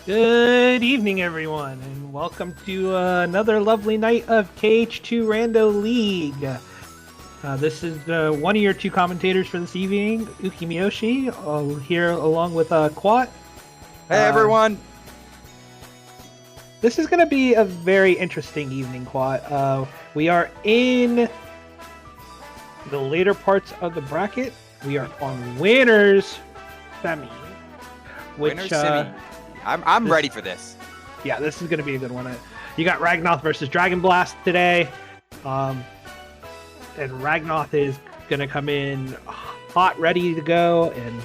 Good evening, everyone, and welcome to another lovely night of KH2Rando League. This is one of your two commentators for this evening, Uki Miyoshi, here along with Quat. Hey everyone! This is going to be a very interesting evening, Quat. We are in the later parts of the bracket. We are on winners semi. Winner semi. I'm ready for this. Yeah, this is going to be a good one. You got Ragnoth versus Dragonblast today. And Ragnoth is going to come in hot, ready to go, and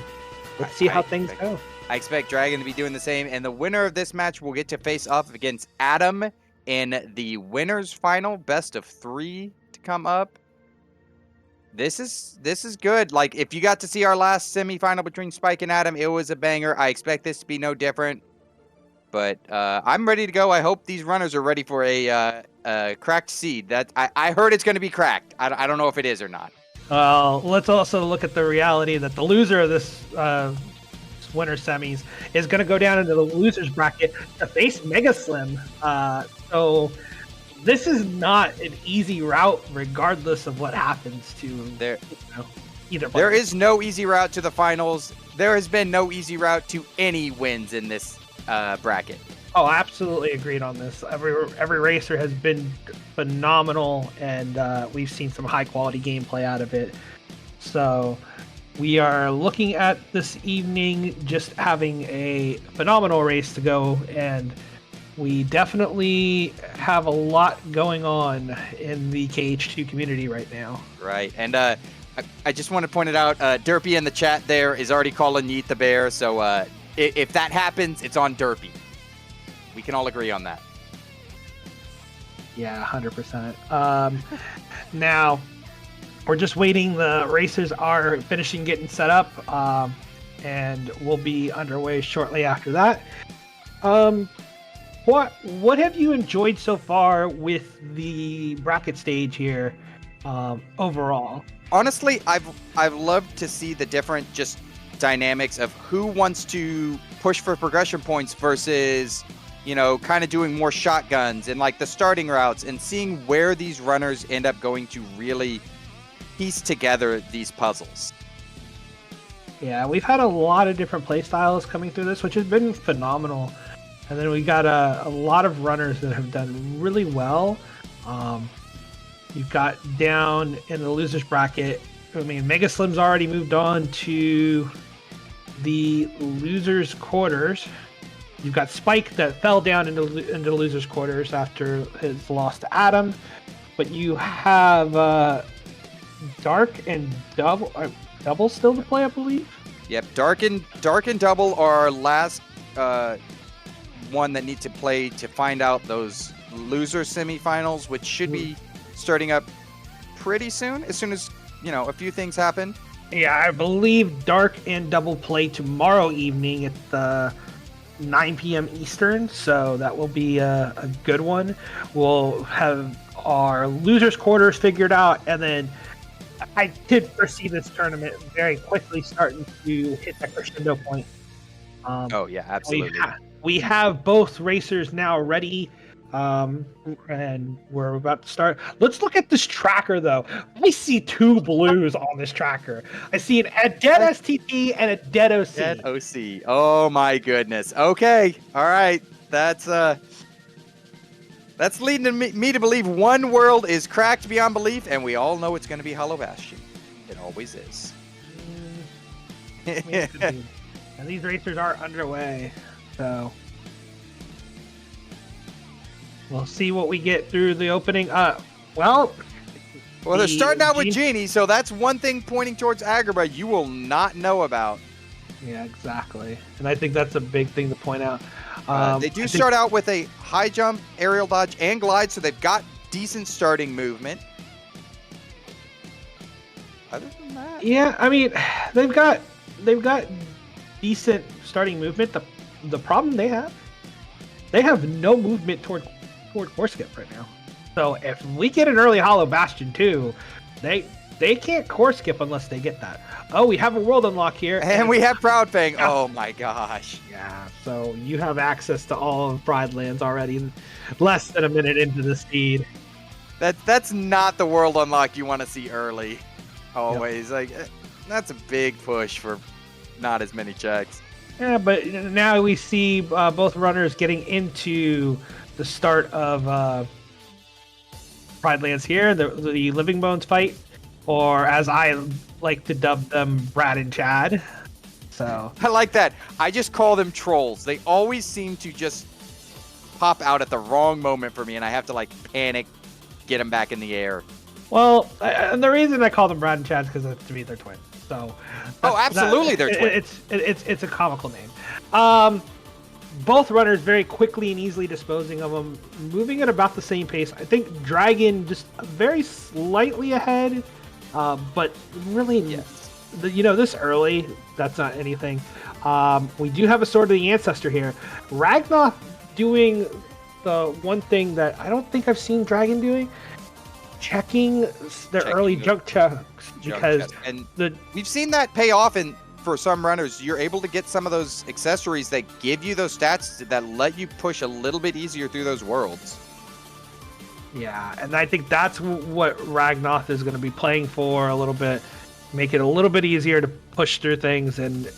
let's see how things go. I expect Dragon to be doing the same, and the winner of this match will get to face off against Adam in the winners final, best of 3 to come up. This is good. Like, if you got to see our last semifinal between Spike and Adam, it was a banger. I expect this to be no different. But I'm ready to go. I hope these runners are ready for a cracked seed. That I heard it's going to be cracked. I don't know if it is or not. Well, let's also look at the reality that the loser of this winter semis is going to go down into the losers bracket to face Mega Slim. So this is not an easy route, regardless of what happens to either. There is no easy route to the finals. There has been no easy route to any wins in this bracket. Oh, absolutely agreed on this. Every racer has been phenomenal, and we've seen some high quality gameplay out of it. So we are looking at this evening just having a phenomenal race to go, and we definitely have a lot going on in the KH2 community right now. Right, and I just want to point it out, Derpy in the chat there is already calling Yeet the Bear, so if that happens, it's on Derpy. We can all agree on that. Yeah, 100%. Now, we're just waiting. The racers are finishing getting set up, and we'll be underway shortly after that. What have you enjoyed so far with the bracket stage here, overall? Honestly, I've loved to see the different just dynamics of who wants to push for progression points versus, kind of doing more shotguns and like the starting routes, and seeing where these runners end up going to really piece together these puzzles. Yeah, we've had a lot of different play styles coming through this, which has been phenomenal. And then we got a lot of runners that have done really well. You've got down in the losers bracket. I mean, Mega Slim's already moved on to the losers quarters. You've got Spike that fell down into losers quarters after his loss to Adam. But you have Dark and Double still to play, I believe. Yep, Dark and Double are our last one that need to play to find out those loser semifinals, which should be starting up pretty soon, as soon as a few things happen. Yeah, I believe Dark and Double play tomorrow evening at the 9 p.m. Eastern, so that will be a good one. We'll have our losers quarters figured out, and then I did foresee this tournament very quickly starting to hit that crescendo point. Oh yeah, absolutely. We have both racers now ready, and we're about to start. Let's look at this tracker, though. I see two blues on this tracker. I see a dead STP and a dead OC. Dead OC. Oh my goodness. Okay. All right. That's leading me to believe one world is cracked beyond belief, and we all know it's going to be Hollow Bastion. It always is. And these racers are underway, so we'll see what we get through the opening. Well, they're starting out with Genie, so that's one thing pointing towards Agrabah you will not know about. Yeah, exactly. And I think that's a big thing to point out. They do start out with a high jump, aerial dodge, and glide, so they've got decent starting movement. Other than that, yeah, I mean, they've got decent starting movement. The problem they have no movement toward core skip right now. So if we get an early Hollow Bastion too, they they can't core skip unless they get that. Oh, we have a world unlock here. And we have Proud Fang. Oh my gosh. Yeah, so you have access to all of Pride Lands already, less than a minute into the seed. That's not the world unlock you want to see early. Always. Like, that's a big push for not as many checks. Yeah, but now we see both runners getting into the start of Pride Lands here, the Living Bones fight, or as I like to dub them, Brad and Chad. So I like that. I just call them trolls. They always seem to just pop out at the wrong moment for me, and I have to like panic, get them back in the air. Well, and the reason I call them Brad and Chad is because to me they're twins. So absolutely, they're twins. It's a comical name. Both runners very quickly and easily disposing of them, moving at about the same pace. I think Dragon just very slightly ahead, but really, this early, that's not anything. We do have a Sword of the Ancestor here. Ragnoth doing the one thing that I don't think I've seen Dragon doing, checking their early junk checks, because we've seen that pay off in. For some runners, you're able to get some of those accessories that give you those stats that let you push a little bit easier through those worlds. Yeah, and I think that's what Ragnoth is going to be playing for a little bit, make it a little bit easier to push through things, and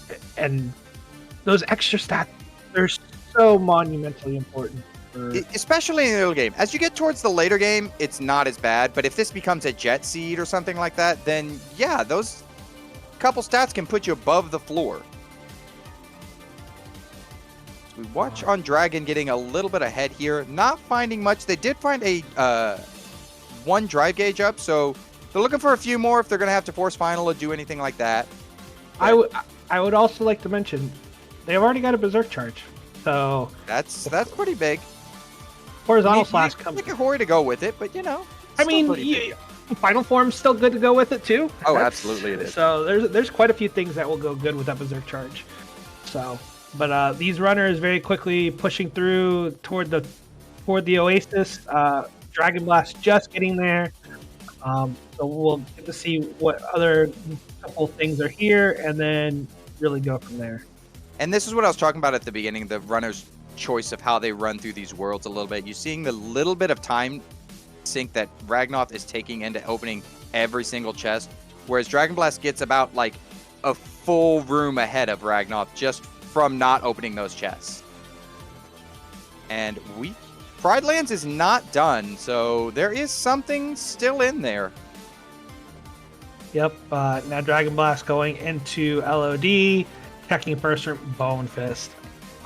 those extra stats, they're so monumentally important. Especially in the early game. As you get towards the later game, it's not as bad, but if this becomes a jet seed or something like that, then yeah, those couple stats can put you above the floor. We watch on Dragon getting a little bit ahead here, not finding much. They did find a one drive gauge up, so they're looking for a few more if they're going to have to force final or do anything like that. But I would also like to mention they've already got a Berserk charge, so that's pretty big. Horizontal slash comes. Like a Hori to go with it, but you know. I mean, Final Form's still good to go with it too. Oh, absolutely it is. So there's quite a few things that will go good with that Berserk charge. So, but these runners very quickly pushing through toward the Oasis. Dragonblast just getting there. So we'll get to see what other couple things are here, and then really go from there. And this is what I was talking about at the beginning, the runner's choice of how they run through these worlds a little bit. You're seeing the little bit of time sink that Ragnoth is taking into opening every single chest, whereas Dragonblast gets about like a full room ahead of Ragnoth just from not opening those chests. And Pride Lands is not done, so there is something still in there. Yep. Now Dragonblast going into LOD, checking first room Bone Fist.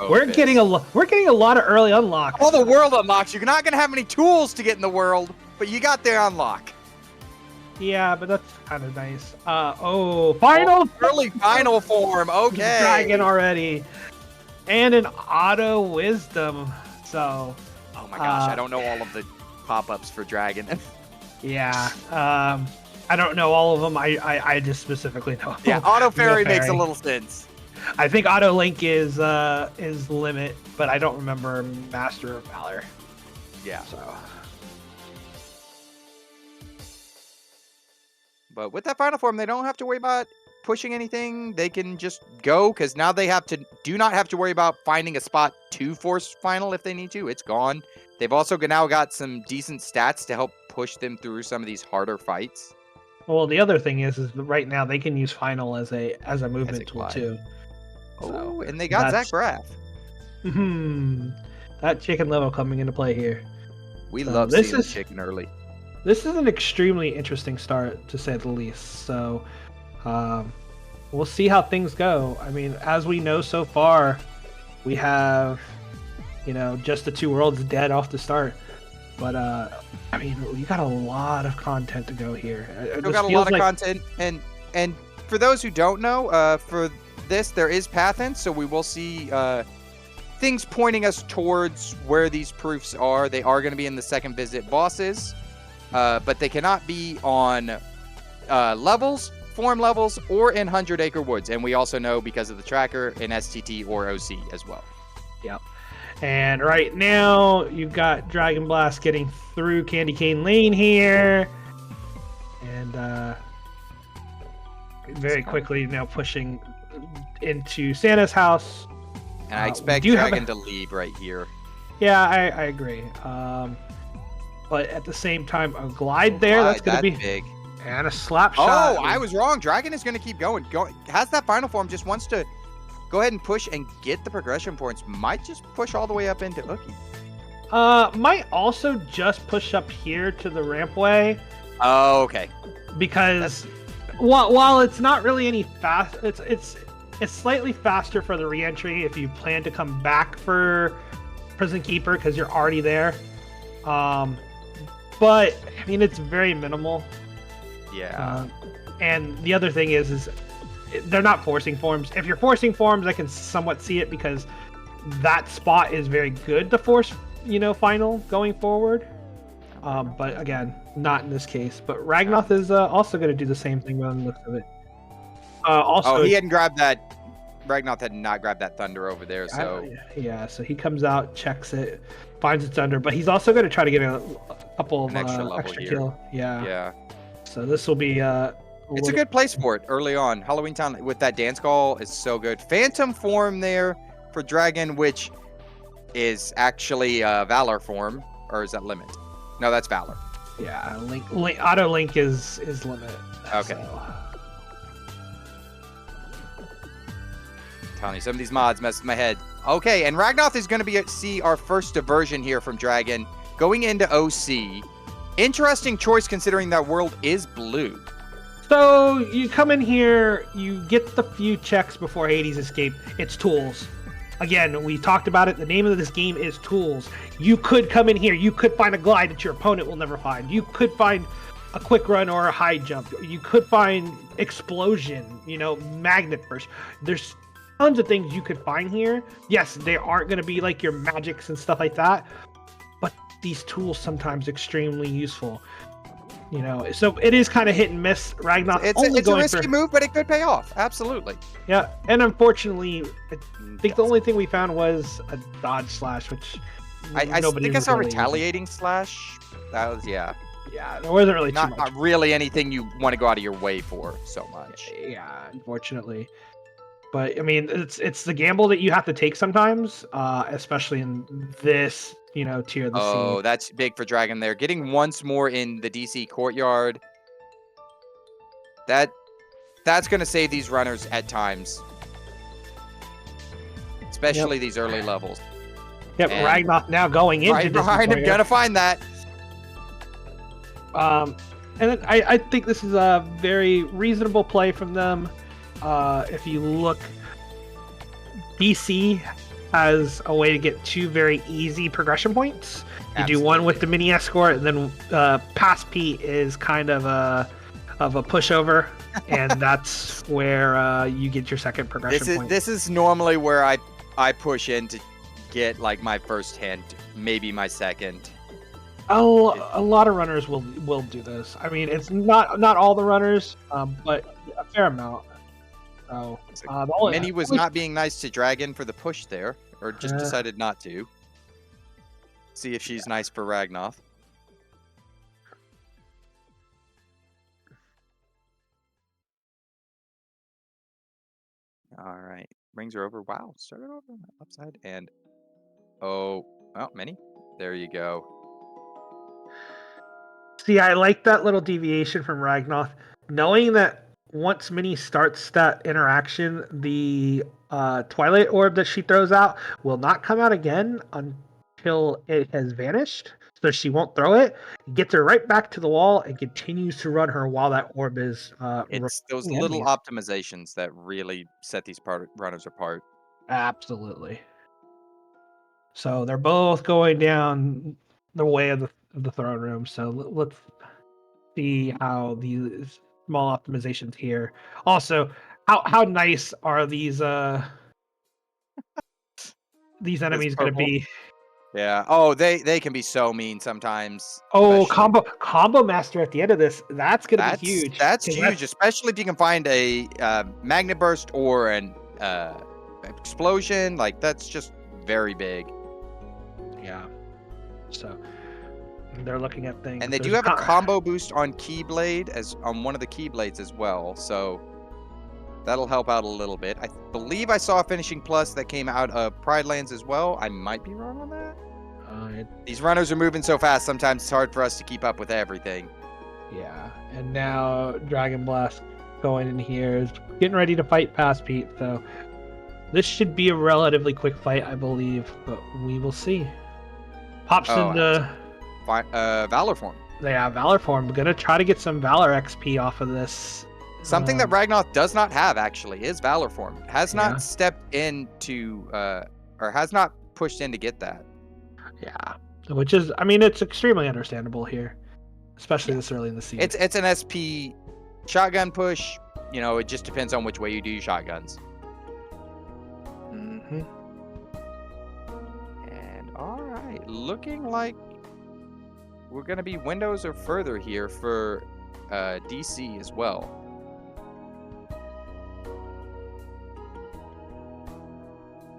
We're getting a lot of early unlocks. All the world unlocks. You're not gonna have many tools to get in the world, but you got their unlock. Yeah, but that's kind of nice. Final early final form. Okay. Dragon already, and an auto wisdom. So. Oh my gosh, I don't know all of the pop-ups for Dragon. Yeah. I don't know all of them. I just specifically know. Yeah, auto fairy makes a little sense. I think Auto Link is limit, but I don't remember Master of Valor. Yeah. So. But with that final form, they don't have to worry about pushing anything. They can just go, because now they do not have to worry about finding a spot to force final if they need to. It's gone. They've also now got some decent stats to help push them through some of these harder fights. Well, the other thing is right now they can use final as a movement tool too. Oh, and they got Zach Braff. That chicken level coming into play here. We love seeing the chicken early. This is an extremely interesting start, to say the least. So, we'll see how things go. I mean, as we know so far, we have, just the two worlds dead off the start. But, I mean, we got a lot of content to go here. Still got a lot of content. And for those who don't know, for this, there is Pathens, so we will see things pointing us towards where these proofs are. They are going to be in the second visit bosses, but they cannot be on levels, form levels, or in 100 Acre Woods. And we also know, because of the tracker, in STT or OC as well. Yep. And right now, you've got Dragonblast getting through Candy Cane Lane here. And very quickly now pushing into Santa's house. And I expect do have Dragon to leave right here. Yeah, I agree. But at the same time, a glide there, that's going to be big. And a slap shot. Oh, I was wrong. Dragon is going to keep going. Has that final form, just wants to go ahead and push and get the progression points. Might just push all the way up into Ookie. Might also just push up here to the rampway. Oh, okay. Because while it's not really any fast, it's slightly faster for the reentry if you plan to come back for Prison Keeper because you're already there. But I mean, it's very minimal. Yeah. And the other thing is they're not forcing forms. If you're forcing forms, I can somewhat see it because that spot is very good to force, final going forward. But again, not in this case. But Ragnoth is also going to do the same thing on the looks of it. Also, he hadn't grabbed that. Ragnoth had not grabbed that Thunder over there, so yeah. So he comes out, checks it, finds it's under, but he's also going to try to get a couple of extra kill. Yeah. So this will be it's a good place for it early on. Halloween Town with that dance call is so good. Phantom form there for Dragon, which is actually Valor form, or is that Limit? No, that's Valor. Yeah, auto link is Limit. Okay. So. Telling you, some of these mods mess with my head. Okay, and Ragnoth is going to see our first diversion here from Dragon going into OC. Interesting choice considering that world is blue. So you come in here, you get the few checks before Hades escape. It's tools. Again, we talked about it. The name of this game is tools. You could come in here. You could find a glide that your opponent will never find. You could find a quick run or a high jump. You could find explosion, magnet burst. There's tons of things you could find here. Yes, they aren't going to be like your magics and stuff like that, but these tools sometimes extremely useful. So it is kind of hit and miss. Ragnoth it's a risky move, but it could pay off. Absolutely. Yeah, and unfortunately, I think the only thing we found was a dodge slash, which I think I saw retaliating slash. That was Yeah, there wasn't really too much. Not really anything you want to go out of your way for so much. Yeah, unfortunately. But I mean, it's the gamble that you have to take sometimes, especially in this, tier of the scene. Oh, that's big for Dragon there. Getting once more in the DC courtyard. That's going to save these runners at times. Especially these early levels. Yep, Ragnoth now going into right behind him, gonna find that. And then I think this is a very reasonable play from them. If you look, DC has a way to get 2 very easy progression points. You do one with the mini escort, and then past Pete is kind of a pushover, and that's where you get your second progression point. This is normally where I push in to get like my first hint, maybe my second. A lot of runners will do this. I mean, it's not all the runners, but a fair amount. So Minnie was not being nice to Dragon for the push there, or just decided not to. See if she's nice for Ragnoth. All right, brings her over. Wow, started over on the upside, and well, Minnie, there you go. See, I like that little deviation from Ragnoth, knowing that once Minnie starts that interaction, the Twilight Orb that she throws out will not come out again until it has vanished. So she won't throw it. Gets her right back to the wall and continues to run her while that orb is. It's those little optimizations that really set these runners apart. Absolutely. So they're both going down the way of the throne room. So let's see how these small optimizations here. Also, how nice are these enemies going to be? Yeah. Oh, they can be so mean sometimes. Oh, combo master at the end of this. That's going to be huge. That's huge, especially if you can find a magnet burst or an explosion. Like, that's just very big. Yeah. So they're looking at things. And they do have a combo boost on Keyblade on one of the Keyblades as well. So That'll help out a little bit. I believe I saw a finishing plus that came out of Pride Lands as well. I might be wrong on that. These runners are moving so fast, sometimes it's hard for us to keep up with everything. Yeah, and now Dragon Blast going in here is getting ready to fight past Pete, so this should be a relatively quick fight, I believe, but we will see. Pops into Valor form. Yeah, Valor form. We're gonna try to get some Valor XP off of this. Something that Ragnoth does not have actually is Valor form. Has not stepped into or has not pushed in to get that. Yeah, which is, I mean, it's extremely understandable here, especially this early in the season. It's an SP shotgun push. You know, it just depends on which way you do your shotguns. Mm-hmm. And all right, looking like we're gonna be windows or further here for DC as well.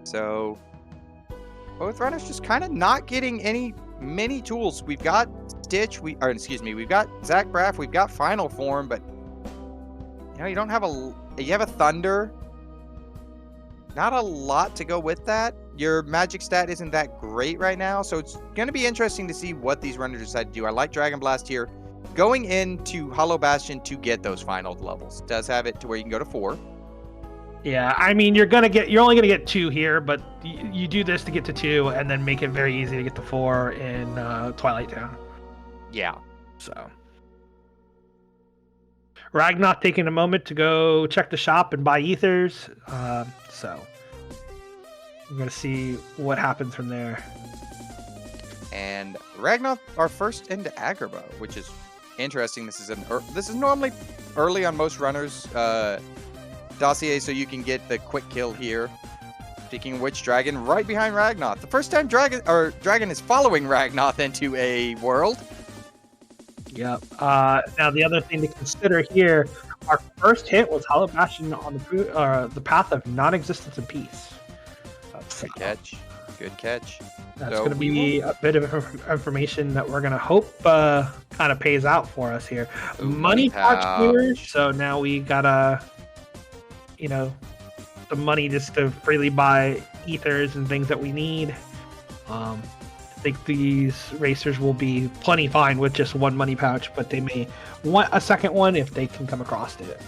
So both runners just kind of not getting any mini tools. We've got Stitch, we've got Zach Braff, we've got Final Form, but you know, you don't have you have a Thunder. Not a lot to go with that. Your magic stat isn't that great right now, so it's going to be interesting to see what these runners decide to do. I like Dragon Blast here. Going into Hollow Bastion to get those final levels. Does have it to where you can go to 4. Yeah, I mean, you're only gonna get 2 here, but you do this to get to 2, and then make it very easy to get to 4 in Twilight Town. Yeah. So Ragnoth taking a moment to go check the shop and buy ethers. So we're gonna see what happens from there. And Ragnoth are first into Agrabah, which is interesting. This is normally early on most runners' dossier, so you can get the quick kill here. Speaking of which, Dragon right behind Ragnoth. The first time Dragon is following Ragnoth into a world. Yep. Now the other thing to consider here, our first hit was Hollow Bastion on the path of non-existence and peace. Good catch. Good catch. That's going to be a bit of information that we're going to hope kind of pays out for us here. Ooh, money pouch here, so now we gotta, you know, the money just to freely buy ethers and things that we need. I think these racers will be plenty fine with just one money pouch, but they may want a second one if they can come across it.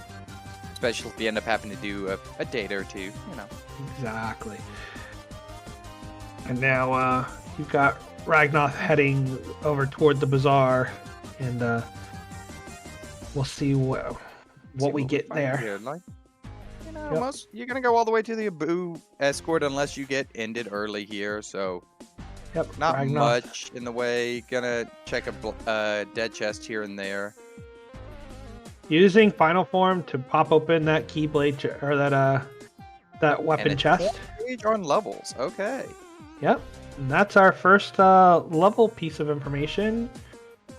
Especially if you end up having to do a date or two, you know. Exactly. And now you've got Ragnoth heading over toward the bazaar, and we'll see what we get there. Here. Like, you know, you're gonna go all the way to the Abu escort unless you get ended early here. So, not Ragnoth. Much in the way. Gonna check a dead chest here and there. Using Final Form to pop open that Keyblade or that weapon chest. Page on levels. Okay. Yep, and that's our first level piece of information,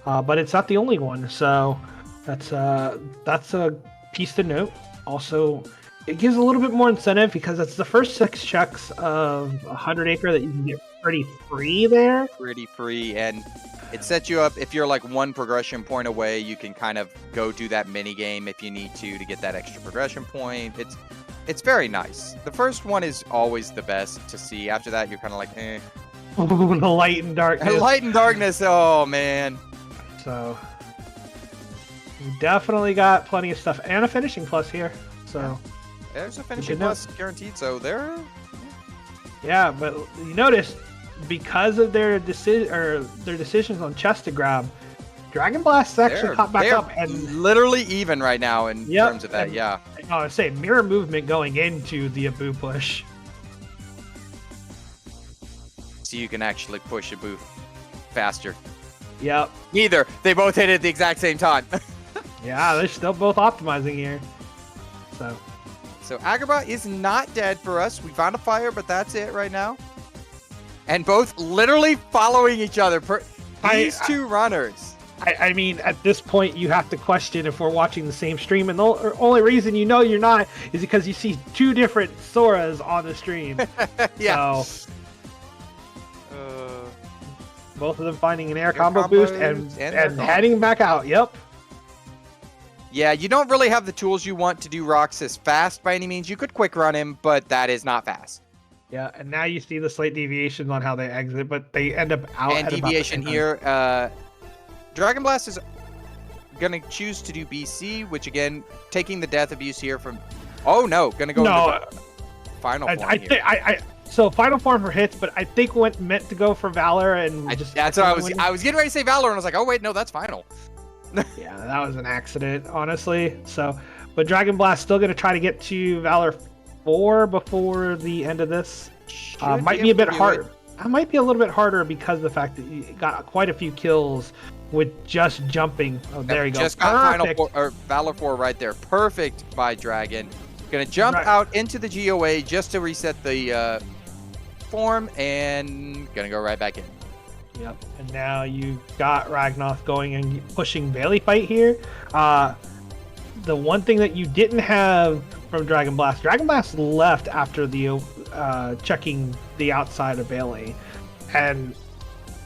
but it's not the only one. So that's a piece to note. Also, it gives a little bit more incentive because it's the first 6 checks of 100 acre that you can get pretty free there. Pretty free, and it sets you up if you're like 1 progression point away. You can kind of go do that mini game if you need to get that extra progression point. It's very nice. The first one is always the best to see. After that, you're kind of like, eh. The light and darkness. Light and darkness. Oh man. So we definitely got plenty of stuff and a finishing plus here. So there's a finishing plus guaranteed. So there. Yeah, but you notice because of their decisions on chest to grab, Dragon Blast actually caught back up and literally even right now in terms of that. Yeah. I would say mirror movement going into the Abu push. So you can actually push Abu faster. Yep. Neither. They both hit it at the exact same time. Yeah, they're still both optimizing here. So Agrabah is not dead for us. We found a fire, but that's it right now. And both literally following each other. These two runners. I mean, at this point, you have to question if we're watching the same stream, and the only reason you know you're not is because you see 2 different Soras on the stream. Yeah. So, both of them finding an air combo boost and heading back out. Yep. Yeah, you don't really have the tools you want to do Roxas fast by any means. You could quick run him, but that is not fast. Yeah, and now you see the slight deviations on how they exit, but they end up out And at about the deviation same time. here, Dragon Blast is gonna choose to do BC, which again, taking the death abuse here from. Oh no, gonna go into final form here. So final form for hits, but I think what meant to go for Valor and That's what I was getting ready to say Valor, and I was like, oh wait, no, that's final. Yeah, that was an accident, honestly. So, but Dragon Blast still gonna try to get to Valor 4 before the end of this. Might be a bit hard. It might be a little bit harder because of the fact that you got quite a few kills with just jumping. Oh, there you go. Just got final four, or Valor 4 right there. Perfect by Dragon. Gonna jump out into the GOA just to reset the form and gonna go right back in. Yep. And now you got Ragnoth going and pushing Bailey fight here. The one thing that you didn't have from Dragon Blast left after the checking the outside of Bailey, and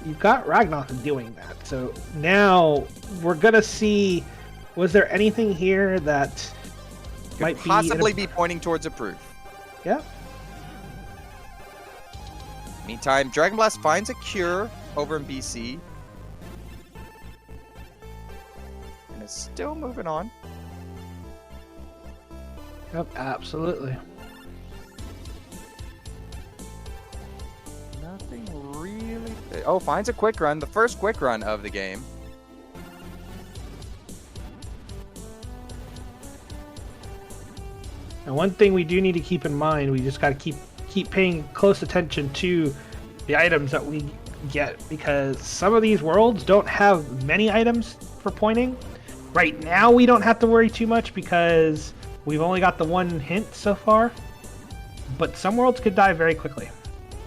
you've got Ragnoth doing that. So now we're gonna see. Was there anything here that might possibly be pointing towards a proof? Yeah. Meantime, Dragon Blast finds a cure over in BC. And it's still moving on. Yep, absolutely. Nothing really. Oh, finds a quick run. The first quick run of the game. And one thing we do need to keep in mind, we just got to keep paying close attention to the items that we get, because some of these worlds don't have many items for pointing. Right now we don't have to worry too much because we've only got the one hint so far, but some worlds could die very quickly.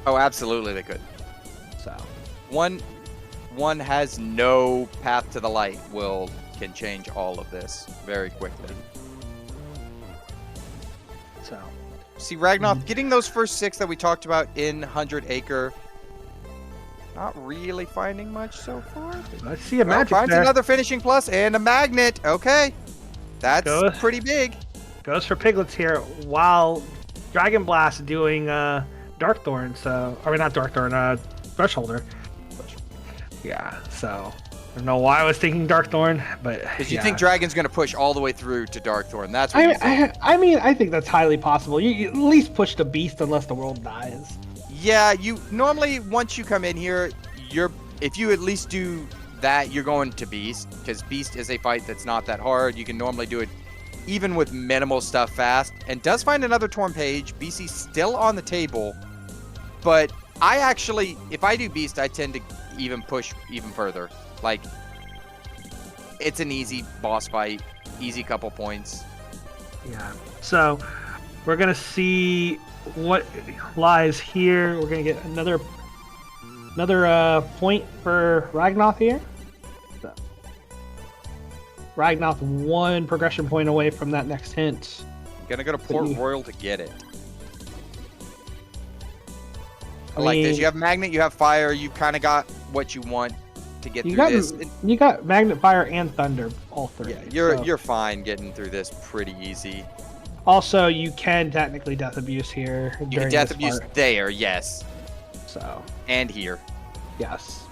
Oh, absolutely they could. So one has no path to the light can change all of this very quickly. So see, Ragnoth getting those first 6 that we talked about in 100 Acre. Not really finding much so far. Let's see a magic finds there. Another finishing plus and a magnet. Okay, that's pretty big. Goes for piglets here while Dragon Blast doing Darkthorn. So, I mean not Darkthorn, Thresholder. Yeah. So I don't know why I was thinking Darkthorn, but because you think Dragon's gonna push all the way through to Darkthorn. That's what you think. I mean, I think that's highly possible. You at least push the beast unless the world dies. Yeah, you normally once you come in here, if you at least do that, you're going to Beast, because Beast is a fight that's not that hard. You can normally do it even with minimal stuff fast, and does find another Torn Page. BC still on the table, but I actually, if I do Beast, I tend to even push even further. Like, it's an easy boss fight, easy couple points. Yeah. So we're gonna see what lies here. We're gonna get another point for Ragnoth here. So, Ragnoth 1 progression point away from that next hint. Gonna go to Port Royal to get it. I mean, like this. You have Magnet, you have Fire, you kind of got what you want to get through this. You got Magnet, Fire, and Thunder, all 3. Yeah, you're fine getting through this pretty easy. Also, you can technically Death Abuse here. You can Death Abuse there, yes. So. And here. Yes.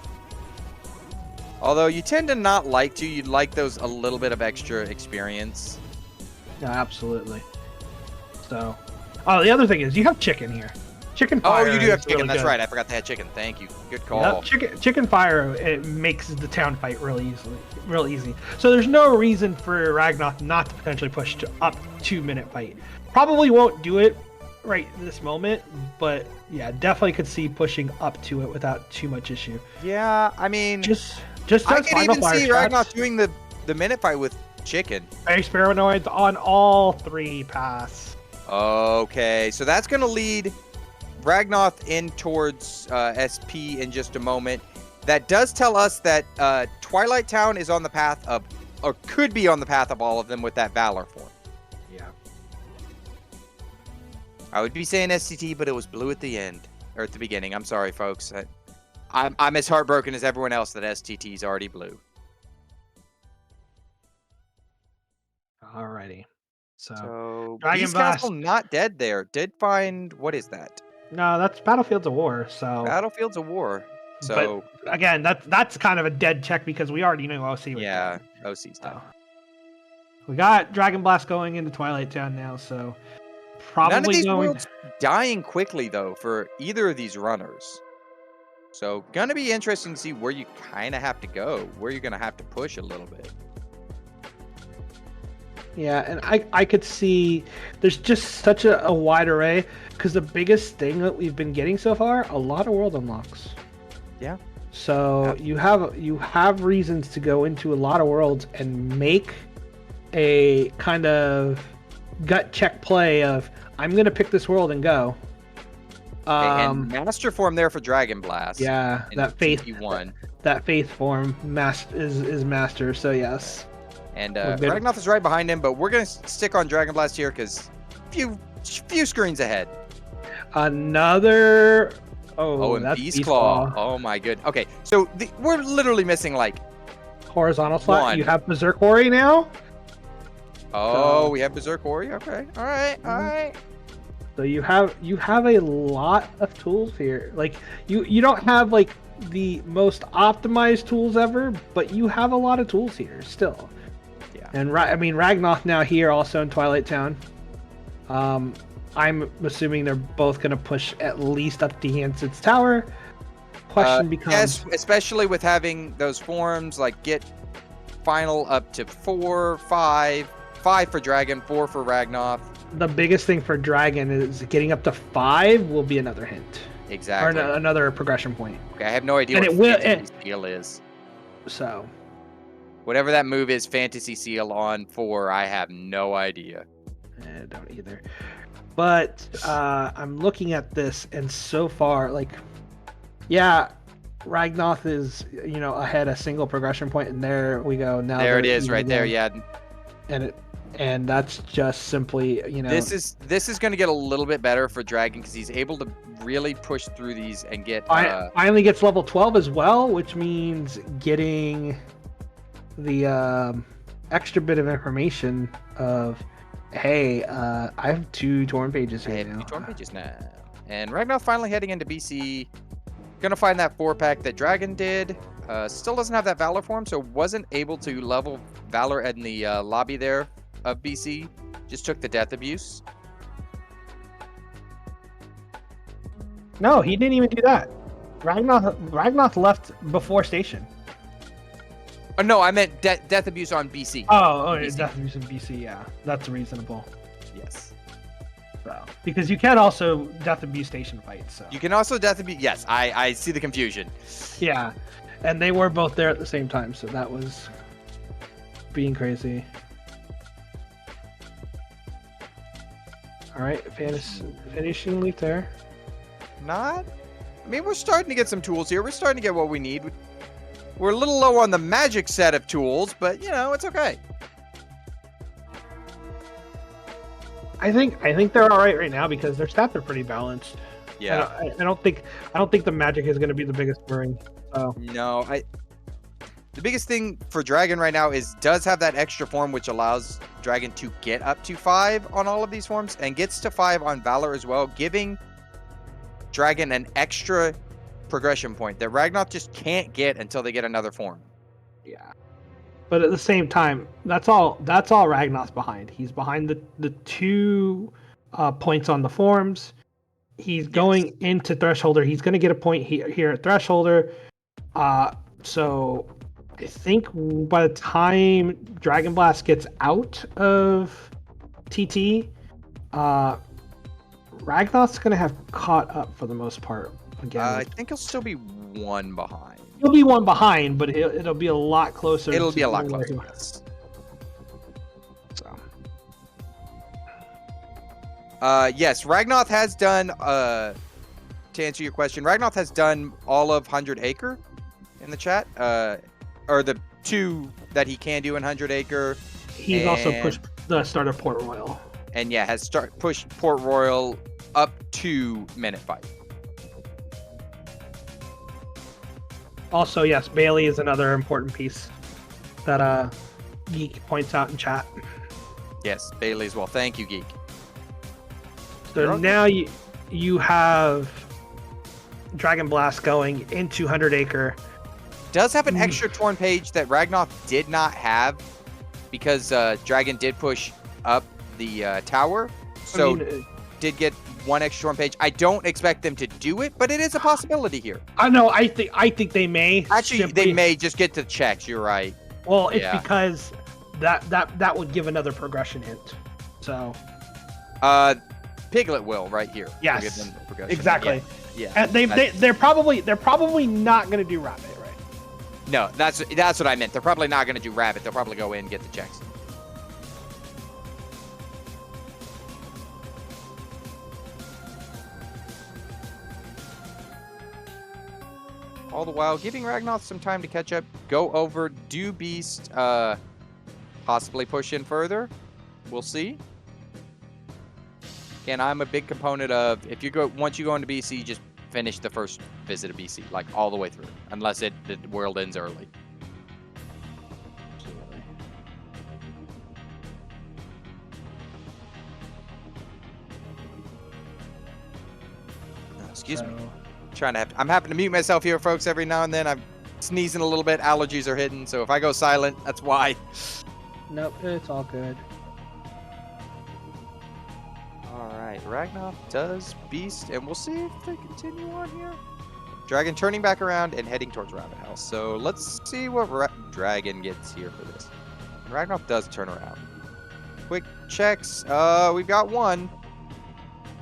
Although you tend to not like to. You'd like those a little bit of extra experience. Yeah, absolutely. So. Oh, the other thing is you have Chicken here. Chicken Fire. Oh, you do have Chicken. Really That's good. right. I forgot they had Chicken. Thank you. Good call. Yep, Chicken Fire, it makes the town fight real easy. So there's no reason for Ragnoth not to potentially push to up 2-minute fight. Probably won't do it right this moment, but yeah, definitely could see pushing up to it without too much issue. Yeah, I mean, just I can even see Ragnoth doing the minute fight with Chicken. Experimenoids on all 3 paths. Okay, so that's gonna lead Ragnoth in towards SP in just a moment. That does tell us that Twilight Town is on the path of, or could be on the path of all of them with that Valor form. Yeah. I would be saying SCT, but it was blue at the end, or at the beginning. I'm sorry, folks. I'm as heartbroken as everyone else that STT is already blue. Alrighty. So So Dragon Beast Castle Blast. not dead there. Did find what is that? No, that's Battlefields of War. So, Battlefields of War. but So again, that's kind of a dead check because we already knew OC was yeah, dead. OC's done. So we got Dragon Blast going into Twilight Town now. So None of probably these going. worlds dying quickly though for either of these runners. So gonna be interesting to see where you kind of have to go, where you're gonna have to push a little bit. Yeah, and I could see there's just such a wide array because the biggest thing that we've been getting so far, a lot of world unlocks. Yeah. So you have reasons to go into a lot of worlds and make a kind of gut check play of I'm gonna pick this world and go. And master form there for Dragon Blast. Yeah, that faith one. That faith form is master. So yes. And Ragnoth is right behind him, but we're gonna stick on Dragon Blast here because few screens ahead. Another. Oh, and that's Beast Claw. Oh my good. Okay, so we're literally missing like horizontal slot. one. You have Berserk Ori now. Oh, we have Berserk Ori. Okay, all right. So you have a lot of tools here. Like you don't have like the most optimized tools ever, but you have a lot of tools here still. Yeah. And Ragnoth now here also in Twilight Town. I'm assuming they're both going to push at least up to Hansen's Tower. Question becomes... Yes, especially with having those forms, like get final up to 4, 5, 5 for Dragon, 4 for Ragnoth. The biggest thing for Dragon is getting up to 5 will be another hint. Exactly. Or another progression point. Okay, I have no idea and what Fantasy Seal is. So... Whatever that move is, Fantasy Seal on 4, I have no idea. I don't either. But I'm looking at this, and so far, like, yeah, Ragnoth is, ahead a single progression point, and there we go. Now there it is, right there, yeah. And that's just simply, This is going to get a little bit better for Dragon because he's able to really push through these and get. Finally gets level 12 as well, which means getting the extra bit of information of. Hey, I have 2 torn pages here now. 2 torn pages now. And Ragnoth finally heading into BC. Gonna find that 4-pack that Dragon did. Still doesn't have that Valor form, so wasn't able to level Valor in the lobby there of BC. Just took the Death Abuse. No, he didn't even do that. Ragnoth left before station. Oh, no, I meant Death Abuse on BC. Oh, BC. Death Abuse on BC, yeah. That's reasonable. Yes. So, because you can also Death Abuse station fight, so. You can also Death Abuse, yes, I see the confusion. Yeah, and they were both there at the same time, so that was being crazy. Alright, finishing leap there. I mean, we're starting to get some tools here. We're starting to get what we need. We're a little low on the magic set of tools, but it's okay. I think they're all right now because their stats are pretty balanced. Yeah. I don't think the magic is going to be the biggest worry. So. No, the biggest thing for Dragon right now does have that extra form which allows Dragon to get up to 5 on all of these forms and gets to 5 on Valor as well, giving Dragon an extra progression point that Ragnoth just can't get until they get another form. Yeah. But at the same time, that's all Ragnoth's behind. He's behind the 2 points on the forms. He's going into Thresholder. He's going to get a point here at Thresholder. So I think by the time Dragon Blast gets out of TT, Ragnoth's going to have caught up for the most part. Again, I think he'll still be 1 behind. He'll be 1 behind, but it'll be a lot closer. It'll be a lot closer. Yes. So. Yes, Ragnoth has done. To answer your question, Ragnoth has done all of 100 Acre in the chat, or the 2 that he can do in 100 Acre. He's also pushed the start of Port Royal. And yeah, has pushed Port Royal up to Minute Fight. Also, yes, Bailey is another important piece that Geek points out in chat. Yes, Bailey as well. Thank you, Geek. So now you have Dragon Blast going into 100 Acre. Does have an extra torn page that Ragnoth did not have because Dragon did push up the tower. So did get one extra torn page. I don't expect them to do it, but it is a possibility here. I know. I think they may. Actually, they may just get to checks. You're right. Well, it's because that would give another progression hint. So, Piglet will right here. Yes, give them the progression. Exactly. Yeah. And they're probably not going to do Rabbit, right? No, that's what I meant. They're probably not going to do Rabbit. They'll probably go in and get the checks. All the while giving Ragnoth some time to catch up, go over, do Beast, possibly push in further. We'll see. Again, I'm a big component of once you go into BC, just finish the first visit of BC, like all the way through, unless the world ends early. Excuse me. I'm having to mute myself here, folks, every now and then. I'm sneezing a little bit. Allergies are hitting, so if I go silent, that's why. Nope, it's all good. All right, Ragnoth does Beast, and we'll see if they continue on here. Dragon turning back around and heading towards Rabbit House. So let's see what Dragon gets here for this. And Ragnoth does turn around. Quick checks. We've got one.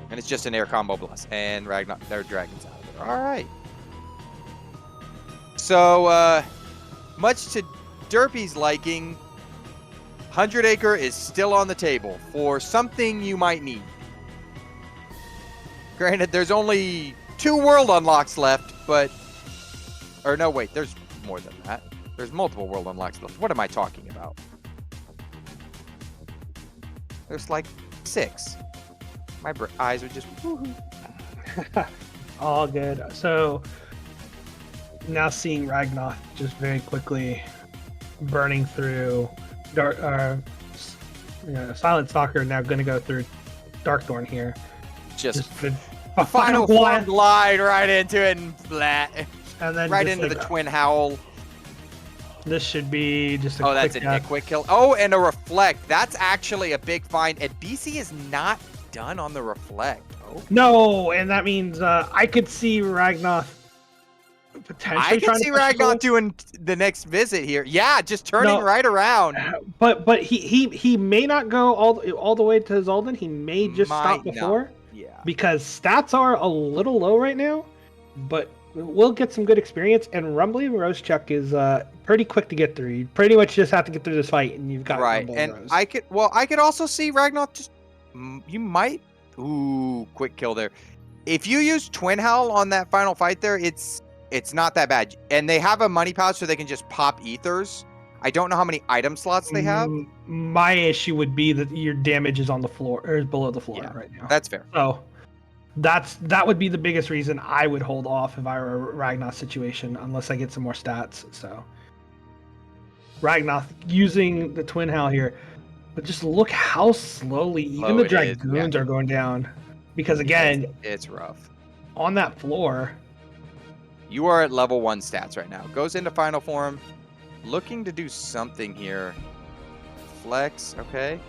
And it's just an air combo bless. And their Dragon's out of there. All right. So, much to Derpy's liking, 100 Acre is still on the table for something you might need. Granted, there's only 2 world unlocks left, but... Or no, wait, there's more than that. There's multiple world unlocks left. What am I talking about? There's like 6. My eyes would just... All good. So now seeing Ragnoth just very quickly burning through Silent Stalker, now going to go through Darkthorn here. Just a final form glide right into it and flat. And then right into the Twin Howl. This should be just a a quick kill. Oh, and a Reflect. That's actually a big find. And BC is not done on the Reflect. Oh. No, and that means I could see Ragnoth potentially. I could see Ragnoth doing the next visit here. Yeah, just turning right around. But he may not go all the way to Zolden. He may just stop before. Yeah. Because stats are a little low right now, but we'll get some good experience. And Rumbly Rosechuck is pretty quick to get through. You pretty much just have to get through this fight, and you've got right. Rumbly And Rose. I could also see Ragnoth just. You might. Ooh, quick kill there. If you use Twin Howl on that final fight there, it's not that bad. And they have a money pouch so they can just pop ethers. I don't know how many item slots they have. My issue would be that your damage is on the floor or below the floor right now. That's fair. So that would be the biggest reason I would hold off if I were a Ragnoth situation, unless I get some more stats. So Ragnoth using the Twin Howl here. But just look how slowly even the Dragoons are going down. Because again, it's rough. On that floor. You are at level 1 stats right now. Goes into final form. Looking to do something here. Flex, okay.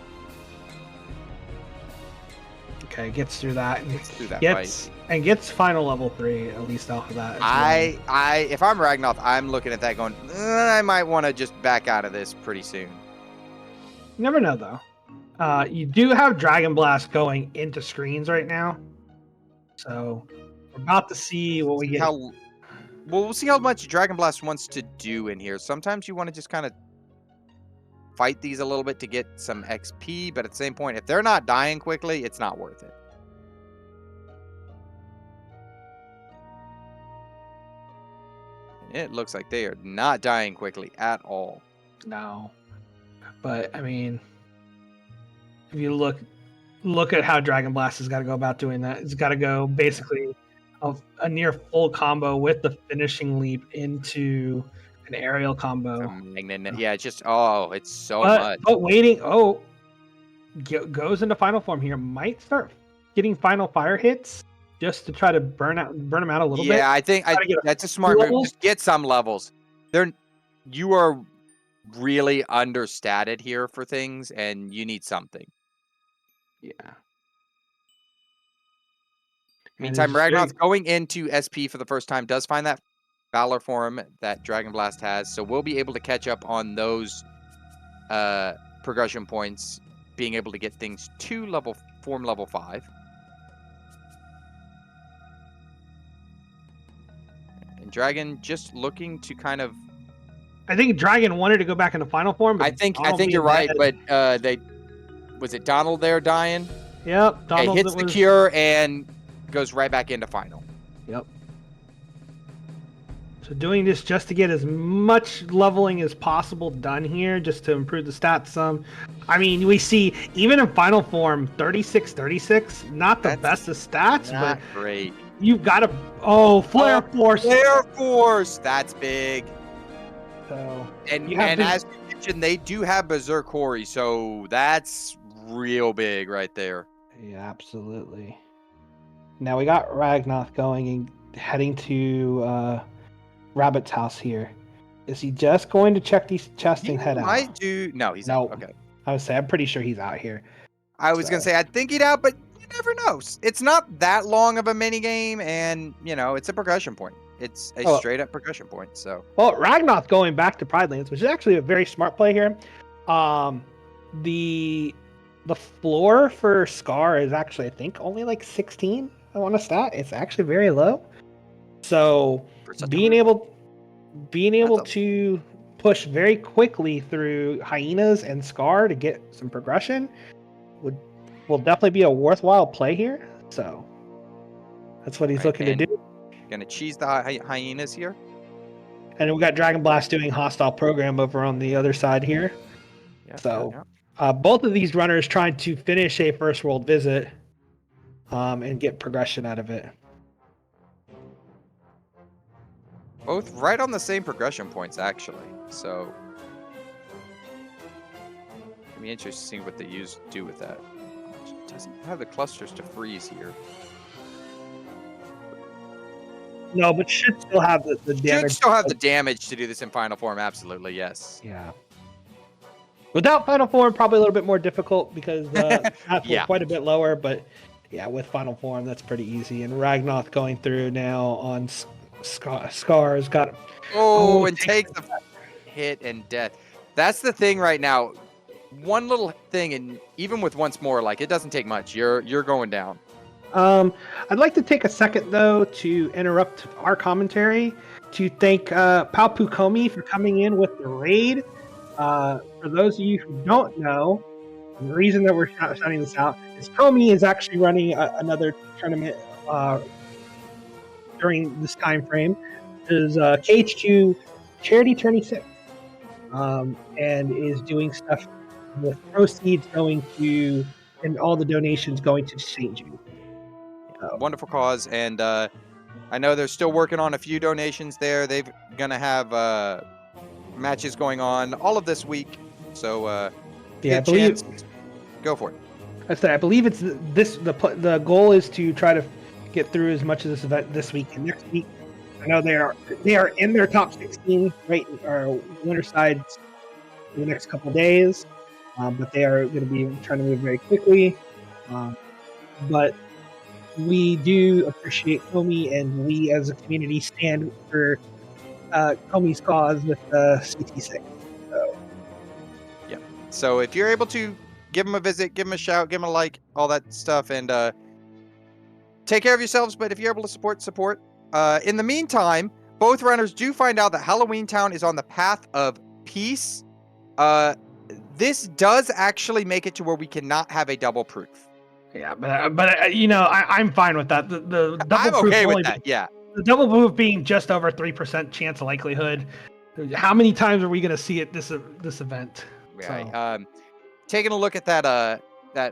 Okay, gets through that. And fight. And gets final level 3, at least off of that. If I'm Ragnoth, I'm looking at that going, I might want to just back out of this pretty soon. You never know, though. You do have Dragon Blast going into screens right now. So we're about to see what we get. We'll see how much Dragon Blast wants to do in here. Sometimes you want to just kind of fight these a little bit to get some XP, but at the same point, if they're not dying quickly, it's not worth it. And it looks like they are not dying quickly at all. No. But, I mean, if you look at how Dragon Blast has got to go about doing that. It's got to go basically a near full combo with the finishing leap into an aerial combo. Yeah, it's just, it's so much. But waiting, goes into final form here, might start getting final fire hits just to try to burn them out a little bit. Yeah, I think that's a smart move. Just get some levels. You are really understated here for things, and you need something. Yeah. Meantime, Ragnoth going into SP for the first time does find that Valor form that Dragon Blast has, so we'll be able to catch up on those progression points, being able to get things to form level 5. And Dragon just looking to kind of... I think Dragon wanted to go back into final form, but I think you're right, but was it Donald there dying? Yep, Donald hits the cure and goes right back into final. Yep. So doing this just to get as much leveling as possible done here, just to improve the stats some. I mean, we see, even in final form, 36, not the best of stats, but great. You've got to... Oh, Flare Force! Flare Force! That's big. So, and as you mentioned, they do have Berserk Hori, so that's real big right there. Yeah, absolutely. Now we got Ragnoth going and heading to Rabbit's house here. Is he just going to check these chests and head out? No, he's out. Okay. I would say, I'm pretty sure he's out here. I was going to say, I think he'd out, but you never know. It's not that long of a mini game, and, it's a progression point. It's a straight up progression point, so. Well, Ragnoth going back to Pride Lands, which is actually a very smart play here. The floor for Scar is actually, I think, only like 16. I want to stat. It's actually very low. So being able to push very quickly through Hyenas and Scar to get some progression will definitely be a worthwhile play here. So that's what he's looking to do. Gonna cheese the Hyenas here. And we got Dragonblast doing hostile program over on the other side here. Both of these runners trying to finish a first world visit and get progression out of it. Both right on the same progression points, actually. So it'll be interesting what they do with that. It doesn't have the clusters to freeze here. No, but should still have the damage. Should still have the damage to do this in final form. Absolutely, yes. Yeah. Without final form, probably a little bit more difficult because that's quite a bit lower. But yeah, with final form, that's pretty easy. And Ragnoth going through now on Scar's got. And takes the hit and death. That's the thing right now. One little thing, and even with once more, like it doesn't take much. You're going down. I'd like to take a second, though, to interrupt our commentary to thank Palpu Komi for coming in with the raid. For those of you who don't know, the reason that we're shouting this out is Komi is actually running another tournament during this time frame. Is KH2 Charity Tourney 6, and is doing stuff with proceeds going to, and all the donations going to St. Jude. Wonderful cause, and I know they're still working on a few donations there. They're gonna have matches going on all of this week, so I believe go for it. I believe it's the goal is to try to get through as much of this event this week and next week. I know they are in their top 16 right, or winner sides in the next couple days, but they are going to be trying to move very quickly. But we do appreciate Komi, and we as a community stand for Komi's cause with CT6. So if you're able to give them a visit, give them a shout, give them a like, all that stuff, and take care of yourselves. But if you're able to support. In the meantime, both runners do find out that Halloween Town is on the path of peace. This does actually make it to where we cannot have a double proof. Yeah, but I'm fine with that. The double I'm proof okay with that. Yeah, the double proof being just over 3% chance of likelihood. How many times are we going to see it this event? Right. So. Taking a look at that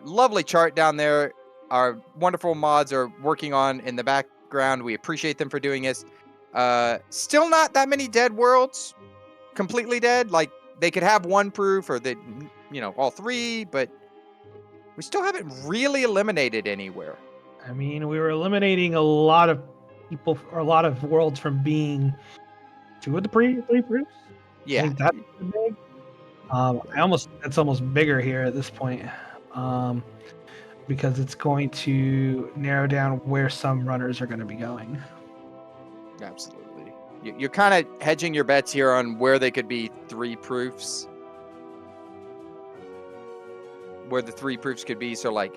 lovely chart down there, our wonderful mods are working on in the background. We appreciate them for doing this. Still not that many dead worlds, completely dead. Like they could have one proof, or all three, but We still haven't really eliminated anywhere. I mean, we were eliminating a lot of people or a lot of worlds from being 2 of the three proofs. I Yeah. think that's big. It's almost bigger here at this point, because it's going to narrow down where some runners are going to be going. Absolutely. You're kind of hedging your bets here on where they could be 3 proofs. Where the 3 proofs could be. So, like,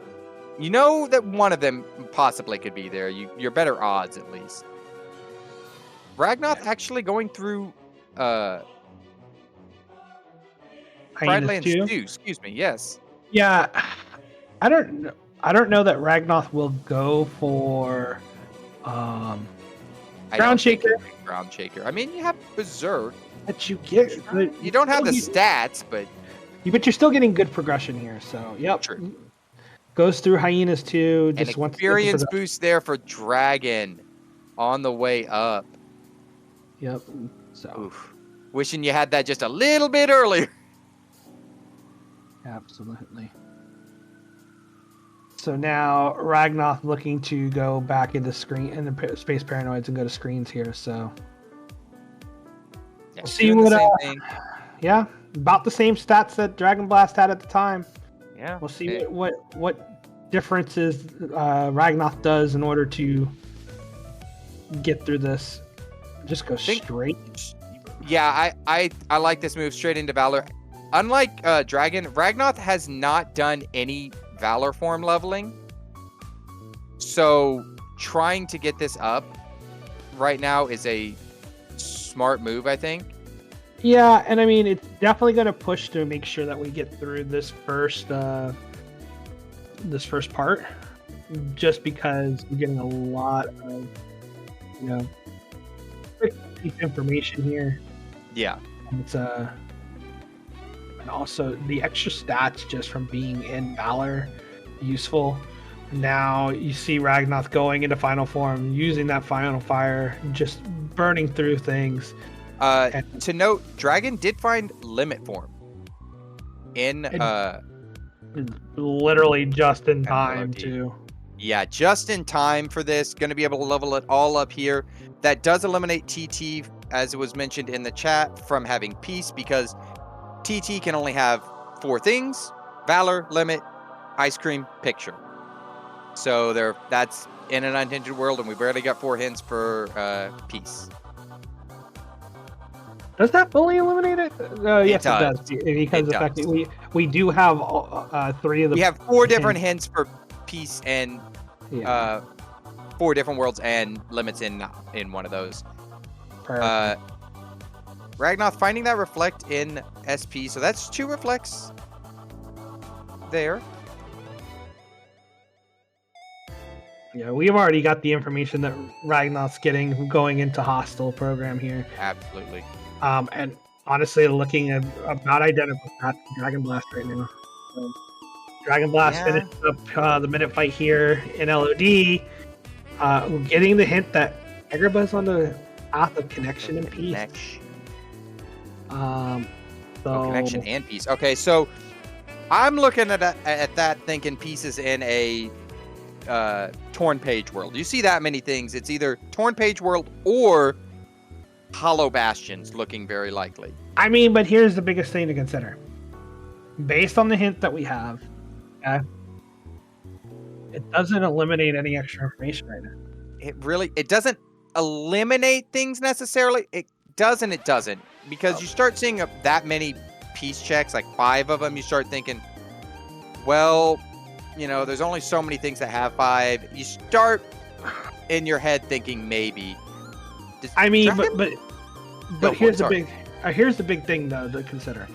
you know that one of them possibly could be there. You're better odds, at least. Ragnoth actually going through Hyenas Friedlands 2. 2, excuse me, yes. Yeah, I don't know that Ragnoth will go for Ground Shaker. Ground Shaker. I mean, you have Berserk. But you get You don't have the stats, but you're still getting good progression here. So, yep. True. Goes through Hyenas 2. An Just wants experience boost there for Dragon on the way up. Yep. So, oof. Wishing you had that just a little bit earlier. Absolutely. So now Ragnoth looking to go back into the Space Paranoids and go to screens here. So Yeah, we'll see what. Same thing. Yeah, about the same stats that Dragonblast had at the time. Yeah. We'll see what differences Ragnoth does in order to get through this. Just go straight. Yeah, I like this move straight into Valor. Unlike Dragon, Ragnoth has not done any Valor form leveling. So trying to get this up right now is a smart move, I think. Yeah, and I mean, it's definitely going to push to make sure that we get through this first part, just because we're getting a lot of, deep information here. Yeah. And it's and also the extra stats just from being in Valor, useful. Now you see Ragnoth going into final form, using that final fire, just burning through things. To note, Dragon did find limit form in literally just in time too. Yeah, just in time for this. Going to be able to level it all up here. That does eliminate TT, as it was mentioned in the chat, from having peace, because TT can only have 4 things: Valor, Limit, Ice Cream, Picture. So that's in an unhindered world, and we barely got 4 hints for peace. Does that fully eliminate it? Yes, it does. Because effectively, we do have 3 of the. We have 4 different hints for peace and 4 different worlds and limits in one of those. Ragnoth finding that reflect in SP, so that's 2 reflects there. Yeah, we've already got the information that Ragnoth's getting going into hostile program here. Absolutely. And honestly, looking at about identical stats to Dragonblast right now. So, Dragonblast finished up the minute fight here in LOD, getting the hint that Agrabah's on the path of connection and peace. Connection and peace. Okay, so I'm looking at that thinking peace is in a torn page world. You see that many things, it's either torn page world or hollow bastions looking very likely. I mean, but here's the biggest thing to consider. Based on the hint that we have, it doesn't eliminate any extra information right now. It doesn't eliminate things necessarily. It doesn't, because you start seeing that many peace checks, like 5 of them, you start thinking, well, there's only so many things that have 5. You start in your head thinking maybe. I mean, but here's the big thing though to consider.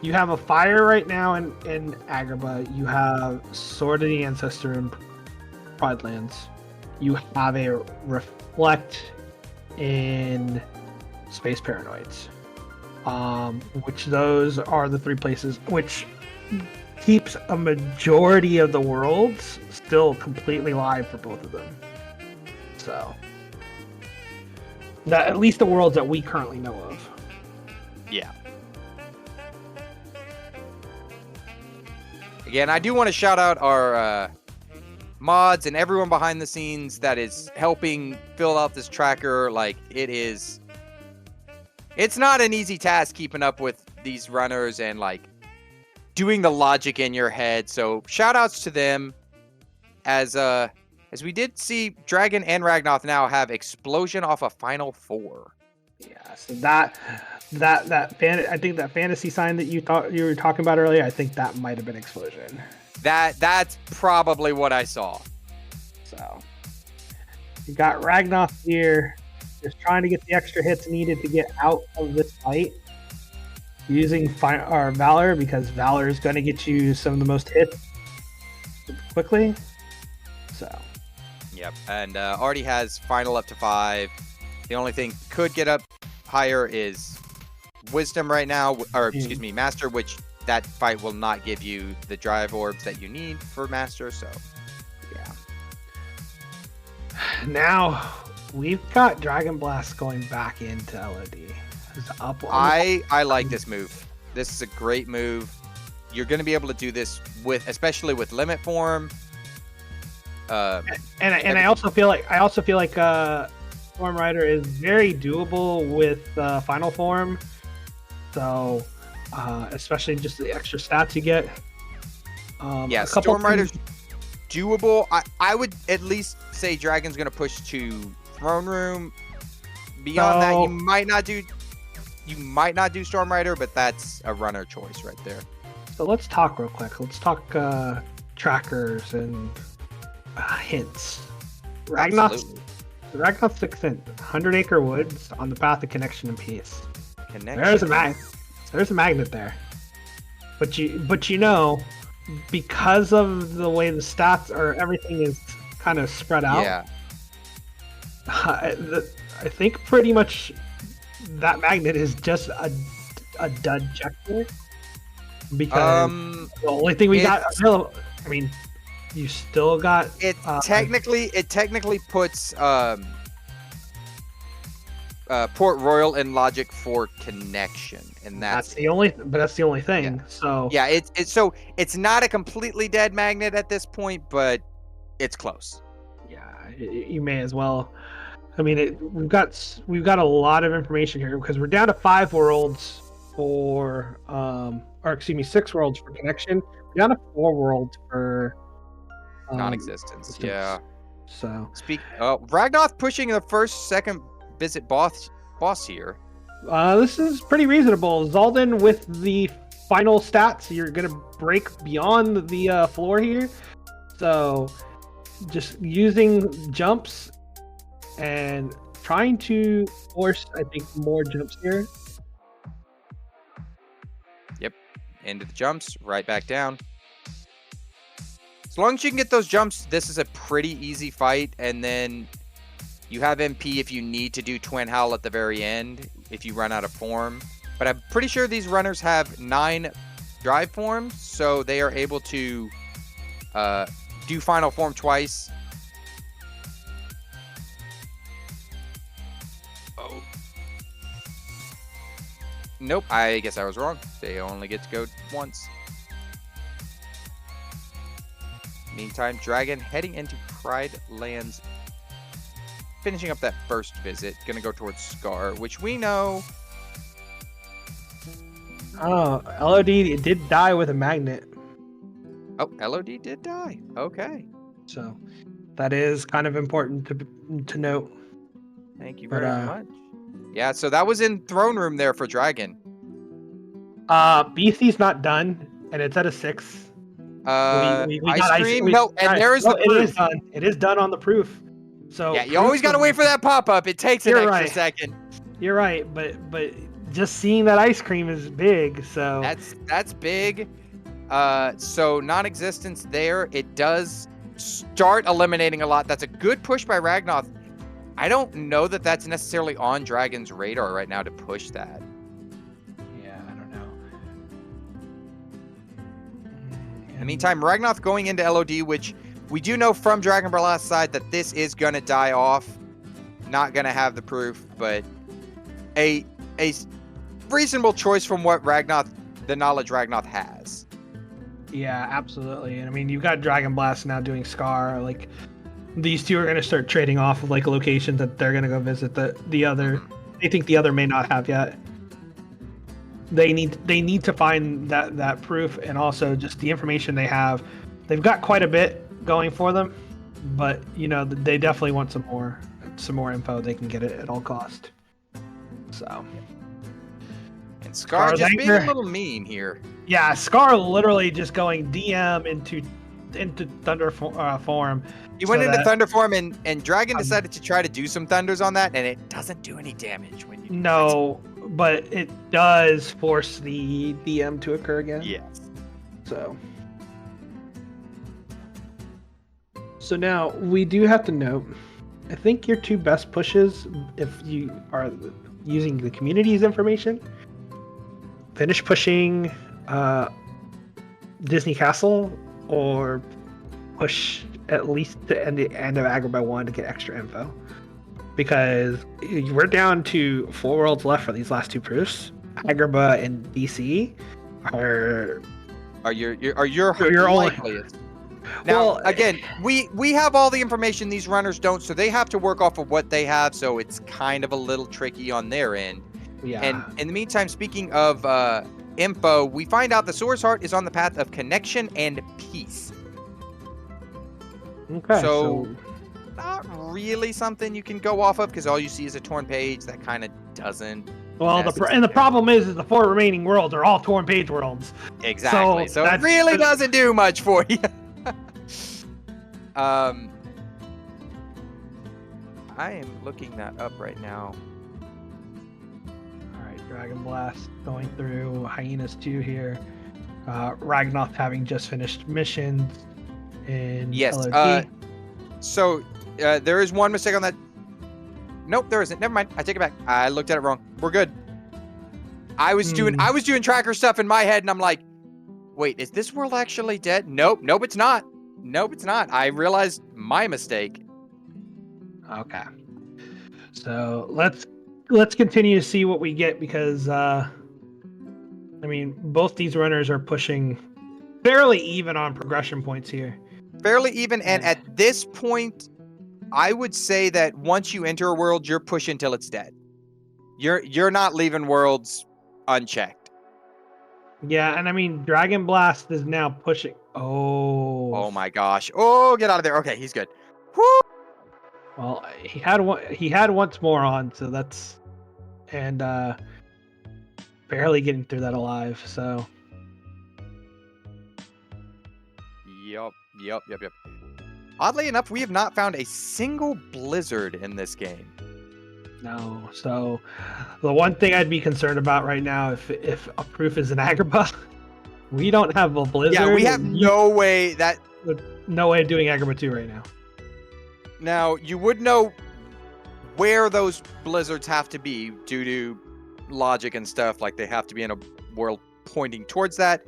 You have a fire right now in Agrabah. You have Sword of the Ancestor in Pridelands. You have a reflect in Space Paranoids, which those are the 3 places which keeps a majority of the worlds still completely live for both of them. So that at least the worlds that we currently know of. Yeah. Again, I do want to shout out our mods and everyone behind the scenes that is helping fill out this tracker. Like, it's not an easy task keeping up with these runners and like doing the logic in your head. So shout outs to them, as we did see Dragon and Ragnoth now have explosion off a Final 4. Yeah, so I think that fantasy sign that you were talking about earlier, I think that might have been explosion. That's probably what I saw. So you got Ragnoth here, just trying to get the extra hits needed to get out of this fight, using Valor, because Valor is going to get you some of the most hits quickly. So Yep, and already has Final up to 5. The only thing could get up higher is Wisdom right now, or excuse me, Master, which that fight will not give you the drive orbs that you need for Master. So yeah. Now we've got Dragon Blast going back into LOD. I like this move. This is a great move. You're going to be able to do this especially with Limit Form. And I also feel like Storm Rider is very doable with Final Form. So especially just the extra stats you get. Yeah, Storm Rider's doable. I would at least say Dragon's going to push to Throne Room. Beyond that, you might not do Storm Rider, but that's a runner choice right there. So let's talk real quick. Let's talk trackers and hints. Ragnoth's 6th hint, 100 Acre Woods on the path of connection and peace. There's a magnet there. But you know, because of the way the stats or everything is kind of spread out, yeah. I think pretty much that magnet is just a dud checker. Because the only thing we got, I mean, you still got it. Technically puts Port Royal in logic for connection, and that's the only thing. Yeah. So yeah, it's not a completely dead magnet at this point, but it's close. Yeah, you may as well. I mean, we've got a lot of information here because we're down to 5 worlds for or excuse me, 6 worlds for connection. We're down to 4 worlds for non-existence. Yeah. So Ragnoth pushing the second visit boss here. This is pretty reasonable. Zaldin with the final stats. You're gonna break beyond the floor here. So just using jumps and trying to force, I think, more jumps here. Yep. Into the jumps, right back down. As long as you can get those jumps, this is a pretty easy fight. And then you have MP if you need to do Twin Howl at the very end, if you run out of form. But I'm pretty sure these runners have 9 drive forms, so they are able to do Final Form twice. Oh. Nope, I guess I was wrong. They only get to go once. Meantime, Dragon heading into Pride Lands, finishing up that first visit, gonna go towards Scar, which we know. Oh, LOD did die with a magnet. Oh, LOD did die. Okay. So that is kind of important to note. Thank you very much. Yeah, so that was in Throne Room there for Dragon. BC's not done, and it's at a 6. We Ice Cream? No, and there is the proof. It is done. It is done on the proof. So yeah, you always got to wait for that pop-up. It takes an extra second. You're right, but just seeing that ice cream is big, so... That's big. So non-existence there. It does start eliminating a lot. That's a good push by Ragnoth. I don't know that that's necessarily on Dragon's radar right now to push that. Yeah, I don't know. In the meantime, Ragnoth going into LOD, which we do know from Dragonblast's side that this is going to die off. Not going to have the proof, but a reasonable choice from what the knowledge Ragnoth has. Yeah, absolutely. And I mean, you've got Dragonblast now doing Scar. Like, these two are going to start trading off of like locations that they're going to go visit. The other, they think the other may not have yet. They need to find that proof, and also just the information they have. They've got quite a bit going for them, but you know they definitely want some more info. They can get it at all cost. So. And Scar just Scar's being a anger. little mean here. Yeah, Scar literally just going DM into Thunder form. He went into that, Thunder form, and Dragon decided to try to do some Thunders on that, and it doesn't do any damage when you do No, but it does force the DM to occur again. Yes. So now we do have to note, I think your two best pushes, if you are using the community's information, finish pushing Disney Castle, or push at least the end of Agrabah 1 to get extra info. Because we're down to 4 worlds left for these last two proofs. Agrabah and DC are your only likeliest. Now, again, we have all the information, these runners don't, so they have to work off of what they have, so it's kind of a little tricky on their end. Yeah. And in the meantime, speaking of info, we find out the Source Heart is on the path of connection and peace. Okay. So not really something you can go off of, because all you see is a torn page that kind of doesn't. Well, the problem is the 4 remaining worlds are all torn page worlds. Exactly. So it really doesn't do much for you. I am looking that up right now. All right, Dragonblast going through Hyenas 2 here. Ragnoth having just finished missions in LOD. So there is one mistake on that. Nope, there isn't. Never mind. I take it back. I looked at it wrong. We're good. I was doing tracker stuff in my head, and I'm like, wait, is this world actually dead? Nope, it's not. I realized my mistake. Okay. So let's continue to see what we get, because I mean, both these runners are pushing fairly even on progression points here. Fairly even, and at this point, I would say that once you enter a world, you're pushing till it's dead. You're not leaving worlds unchecked. Yeah, and I mean, Dragonblast is now pushing. Oh my gosh! Oh, get out of there! Okay, he's good. Woo! Well, he had once more on, so that's barely getting through that alive. So. Yep. Oddly enough, we have not found a single blizzard in this game. No. So the one thing I'd be concerned about right now, if a proof is an Agrabah, we don't have a blizzard. Yeah, we have no way of doing Agrabah 2 right now. Now, you would know where those blizzards have to be due to logic and stuff, like they have to be in a world pointing towards that.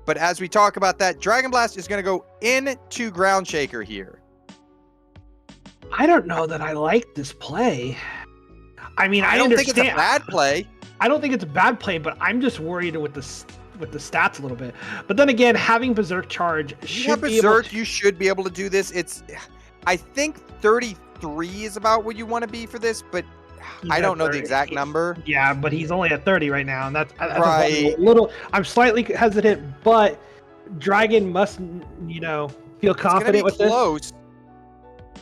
But as we talk about that, Dragonblast is going to go into Ground Shaker here. I don't know that I like this play. I mean, I don't understand. think it's a bad play. I don't think it's a bad play, but I'm just worried with the stats a little bit. But then again, having Berserk Charge you should be able to do this. I think 33 is about what you want to be for this, but I don't know the exact number. Yeah, but he's only at 30 right now, and that's right. A little. I'm slightly hesitant, but Dragon must, feel confident with close.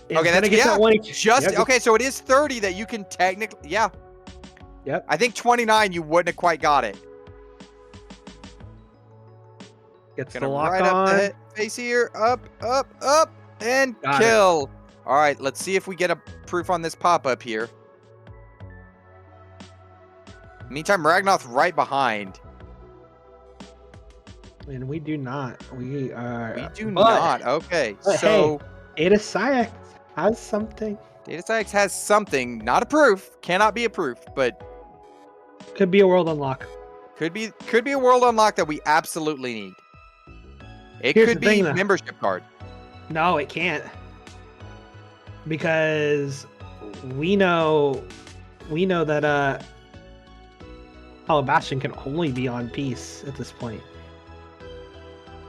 This. Okay, that's that okay. So it is 30 that you can technically. Yeah. Yep. I think 29 you wouldn't have quite got it. Gets Gonna the lock right on. Up the face here, up, and Got kill. All right, let's see if we get a proof on this pop-up here. Meantime, Ragnoth right behind. And we do not. We do not. Okay, so hey, Data Science has something. Data Science has something. Not a proof. Cannot be a proof, but could be a world unlock. Could be a world unlock that we absolutely need. Here's could be membership card. No, it can't. Because we know that Hollow Bastion can only be on peace at this point.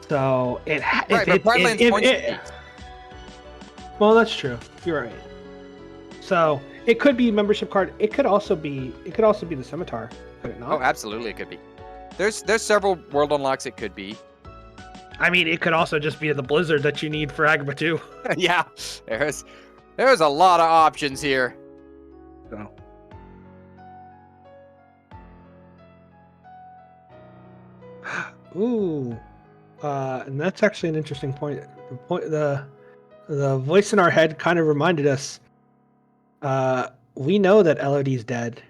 So Right, but Prideland's points to these. well, that's true. You're right. So it could be membership card. It could also be the scimitar. Could it not? Oh, absolutely, it could be. There's several world unlocks it could be. I mean, it could also just be the blizzard that you need for Agrabah 2. Yeah, there's a lot of options here. So. Ooh, and that's actually an interesting point. The voice in our head kind of reminded us. We know that LOD's dead.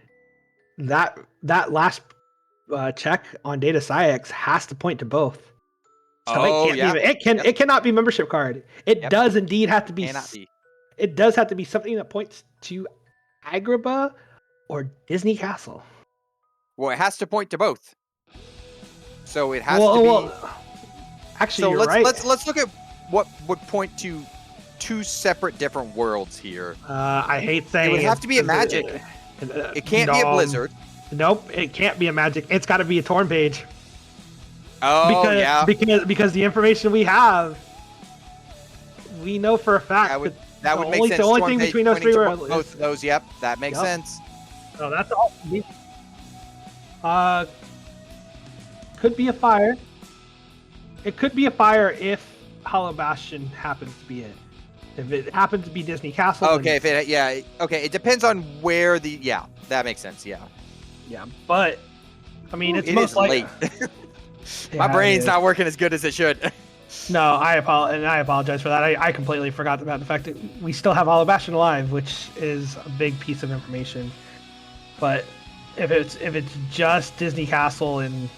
That last check on Data Science has to point to both. So it cannot be membership card. It does indeed have to be. Cannot be. It does have to be something that points to Agrabah or Disney Castle. Well, it has to point to both. So it has to be. Actually, so you're let's right. let's look at what would point to two separate different worlds here. I hate saying it would have to be a magic. It can't be a blizzard. Nope, it can't be a magic. It's got to be a torn page. Oh, because the information we have, we know for a fact that would make sense. The only thing between those three were both of those. Yep, that makes sense. So that's all. Could be a fire. It could be a fire if Hollow Bastion happens to be it. If it happens to be Disney Castle. Okay, it depends on where the that makes sense. Yeah, but I mean it's most likely late. My brain's not working as good as it should. No, I apologize for that. I completely forgot about the fact that we still have Hollow Bastion alive, which is a big piece of information. But if it's just Disney Castle and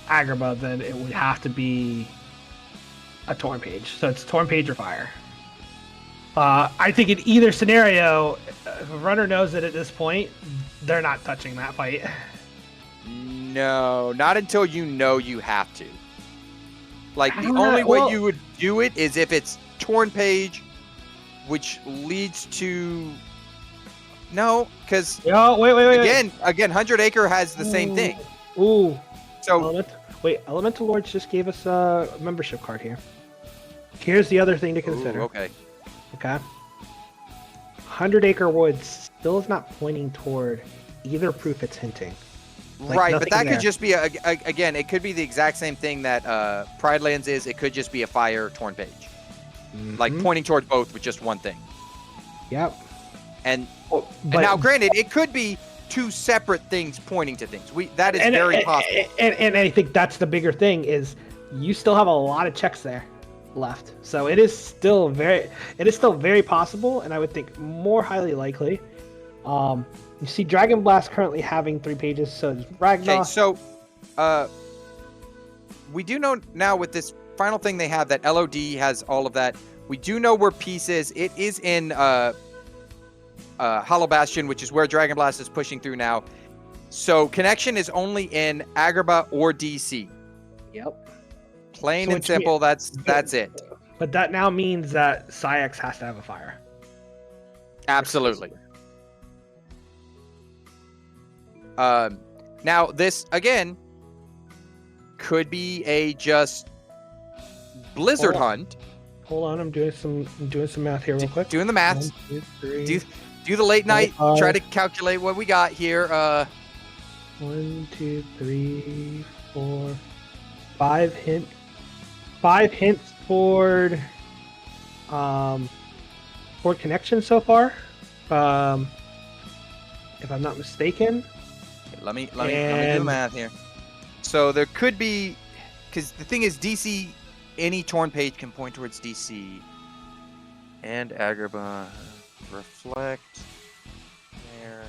Agrabah, then it would have to be a torn page. So it's torn page or fire. I think in either scenario, if a runner knows it at this point, they're not touching that fight. No, not until you know you have to. Like, the only way you would do it is if it's torn page, which leads to... No, because... Wait. Again, 100 Acre has the same thing. Ooh. So... Elemental Lords just gave us a membership card here. Here's the other thing to consider. Ooh, okay. 100 Acre Woods still is not pointing toward either proof it's hinting. Right, but that could just be, again, it could be the exact same thing that Pridelands is. It could just be a fire torn page. Mm-hmm. Like, pointing towards both with just one thing. Yep. And now, granted, it could be two separate things pointing to things. That is very possible. And I think that's the bigger thing is you still have a lot of checks there left. So it is still very possible, and I would think more highly likely. You see Dragonblast currently having 3 pages, so does Ragnoth. Okay, so we do know now with this final thing they have that LOD has all of that. We do know where Peace is. It is in Hollow Bastion, which is where Dragonblast is pushing through now. So connection is only in Agrabah or DC. Yep. Plain and simple, that's it. But that now means that Syax has to have a fire. Absolutely. Now this again could be a just blizzard hunt. Hold on, I'm doing some math here real quick. Doing the math. 1, 2, 3, do the late night. Try to calculate what we got here. 1, 2, 3, 4, 5 hints. 5 hints for connection so far. If I'm not mistaken. Let me do the math here. So there could be, because the thing is, DC, any torn page can point towards DC. And Agrabah, reflect there.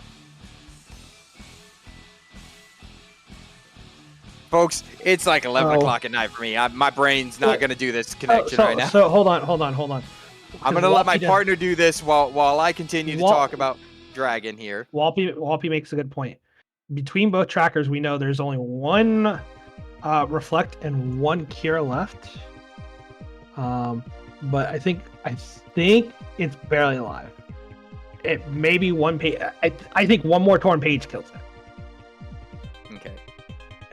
Folks, it's like 11 o'clock at night for me. My brain's not going to do this connection right now. So hold on. I'm going to let my partner do this while I continue to talk about Dragon here. Walpy makes a good point. Between both trackers, we know there's only one reflect and one cure left. But I think it's barely alive. It may be one page. I think one more torn page kills it. Okay.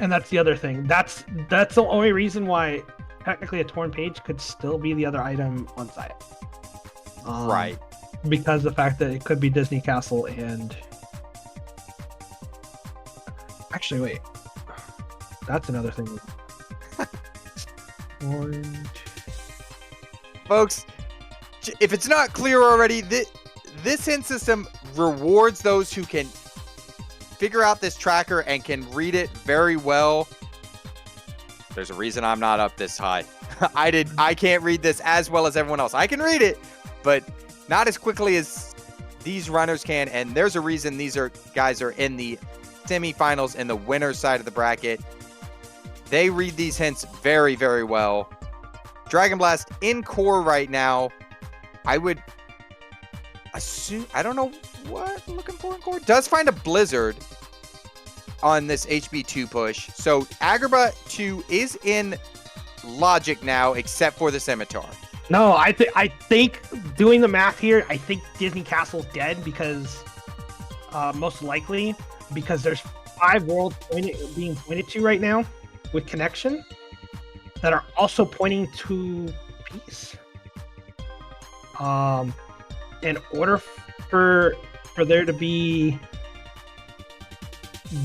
And that's the other thing. That's the only reason why technically a torn page could still be the other item on site. Right. Because the fact that it could be Disney Castle and actually wait. That's another thing. Orange. Folks, if it's not clear already, this hint system rewards those who can figure out this tracker and can read it very well. There's a reason I'm not up this high. I can't read this as well as everyone else. I can read it, but not as quickly as these runners can. And there's a reason these guys are in the semifinals in the winner's side of the bracket. They read these hints very, very well. Dragon Blast in core right now. I would assume, I don't know what I'm looking for in core. Does find a Blizzard on this HB2 push. So Agrabah 2 is in logic now, except for the Scimitar. No, I think doing the math here, I think Disney Castle's dead because most likely because there's 5 worlds being pointed to right now with connection that are also pointing to peace. In order for there to be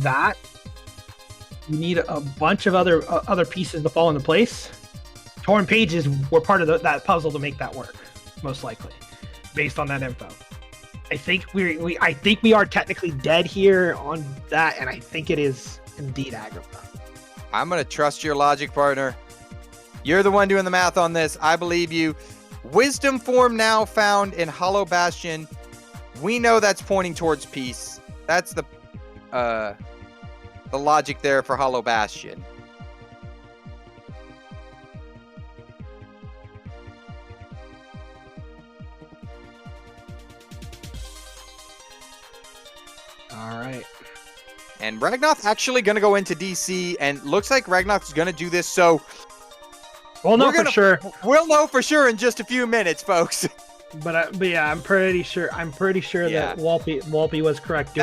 that, you need a bunch of other pieces to fall into place. Torn pages were part of that puzzle to make that work, most likely, based on that info. I think we are technically dead here on that, and I think it is indeed Agrabah. I'm gonna trust your logic, partner. You're the one doing the math on this. I believe you. Wisdom form now found in Hollow Bastion. We know that's pointing towards peace. That's the logic there for Hollow Bastion. All right. And Ragnoth actually going to go into DC, and looks like Ragnoth is going to do this. So we'll know for sure. We'll know for sure in just a few minutes, folks. But yeah, I'm pretty sure that Walpy was correct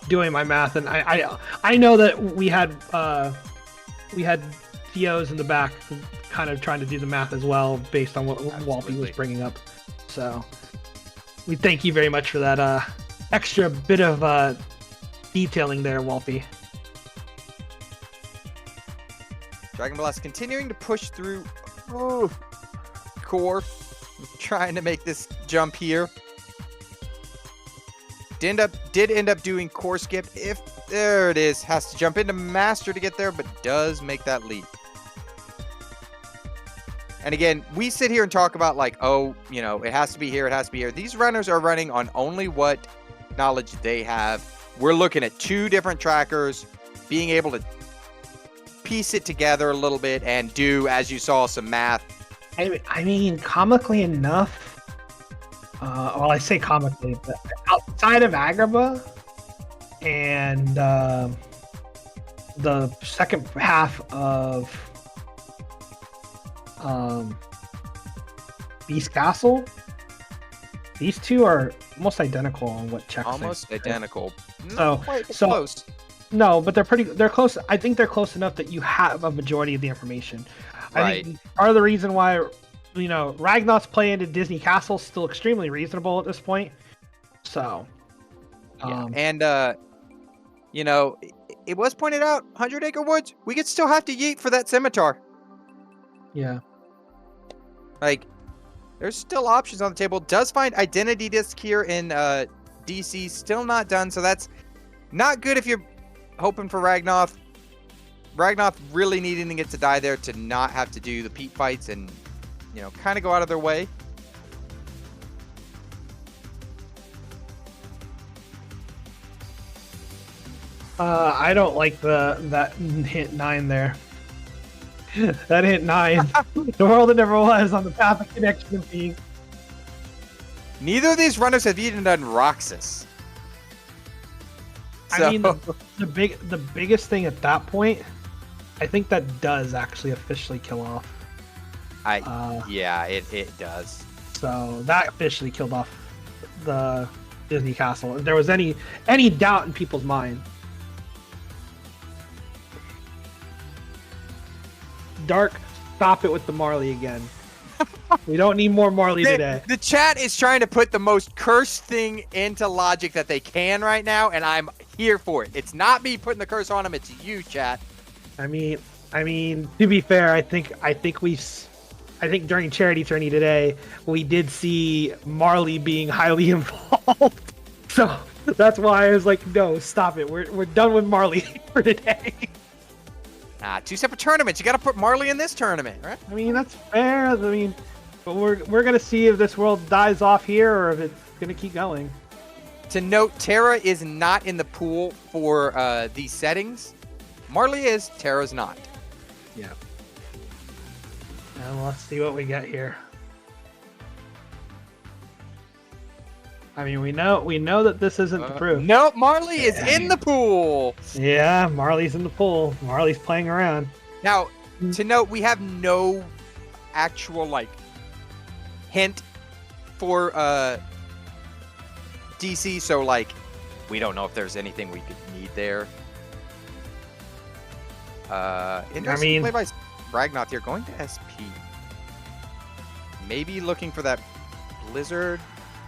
doing my math, and I know that we had Theos in the back kind of trying to do the math as well based on what Walpy was bringing up. So we thank you very much for that extra bit of detailing there, Walpy. Dragonblast continuing to push through core, trying to make this jump here. Did end up doing core skip. If there it is, has to jump into master to get there, but does make that leap. And again, we sit here and talk about like, oh, you know, it has to be here, it has to be here. These runners are running on only what knowledge they have. We're looking at 2 different trackers, being able to piece it together a little bit and do, as you saw, some math. I mean, comically enough, well, I say comically, but outside of Agrabah and the second half of Beast Castle, these 2 are almost identical on what checks. Almost identical. So close. No, but they're close. I think they're close enough that you have a majority of the information. Right. I think part of the reason why, you know, Ragnoth's play into Disney Castle is still extremely reasonable at this point. So, yeah. And you know, it was pointed out, 100 Acre Woods, we could still have to yeet for that Scimitar. Yeah. Like, there's still options on the table. Does find Identity Disc here in DC. Still not done, so that's not good if you're hoping for Ragnoth. Ragnoth really needing to get to die there to not have to do the peat fights and, you know, kind of go out of their way. I don't like that hint 9 there. That hint 9. The world that never was on the path of connection and peace. Neither of these runners have even done Roxas. So, I mean, the biggest thing at that point, I think that does actually officially kill off. Yeah, it does. So that officially killed off the Disney Castle. If there was any doubt in people's mind. Dark, stop it with the Marley again. We don't need more Marley today. The chat is trying to put the most cursed thing into Logic that they can right now, and I'm here for it. It's not me putting the curse on him, it's you, chat. I mean, to be fair, I think during Charity Tourney today, we did see Marley being highly involved. So that's why I was like, no, stop it. We're done with Marley for today. Two separate tournaments. You got to put Marley in this tournament, right? I mean, that's fair. I mean, but we're gonna see if this world dies off here or if it's gonna keep going. To note, Terra is not in the pool for these settings. Marley is, Terra's not. Yeah. And let's see what we get here. I mean, we know that this isn't the proof. Nope, Marley is in the pool. Yeah, Marley's in the pool. Marley's playing around. Now, to note, we have no actual like hint for DC, so like we don't know if there's anything we could need there. Interesting play by Ragnoth here, going to SP. Maybe looking for that Blizzard,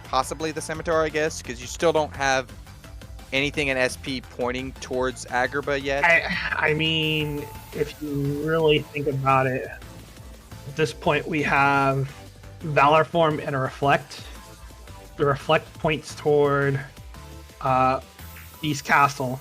possibly the Scimitar, I guess, because you still don't have anything in SP pointing towards Agrabah yet. I mean, if you really think about it, at this point we have Valor Form and a Reflect. The Reflect points toward Beast Castle.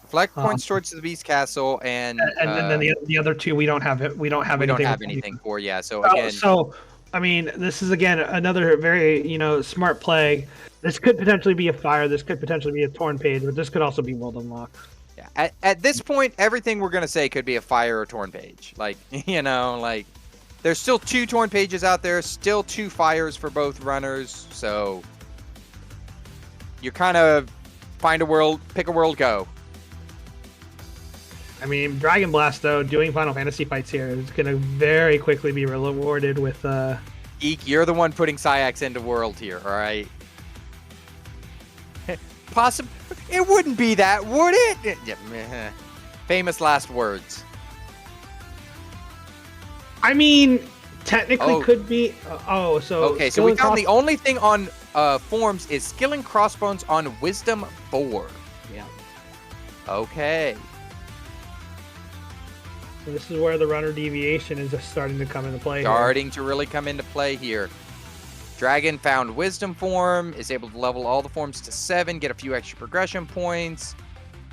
Reflect points towards the Beast Castle, and then the other two we don't have it. We don't have anything for. Yeah. So again, so I mean, this is again another very smart play. This could potentially be a fire. This could potentially be a torn page, but this could also be world unlock. Yeah. At this point, everything we're gonna say could be a fire or torn page. Like like there's still 2 torn pages out there, still 2 fires for both runners. So you kind of find a world, pick a world, go. I mean, Dragonblast, though, doing Final Fantasy fights here is going to very quickly be rewarded with... Geek, you're the one putting Syax into world here, all right? It wouldn't be that, would it? Famous last words. I mean, technically could be... Okay, so we found the only thing on forms is skill and crossbones on Wisdom 4. Yeah. Okay. So this is where the runner deviation is just starting to come into play. Starting to really come into play here. Dragon found Wisdom form, is able to level all the forms to 7, get a few extra progression points,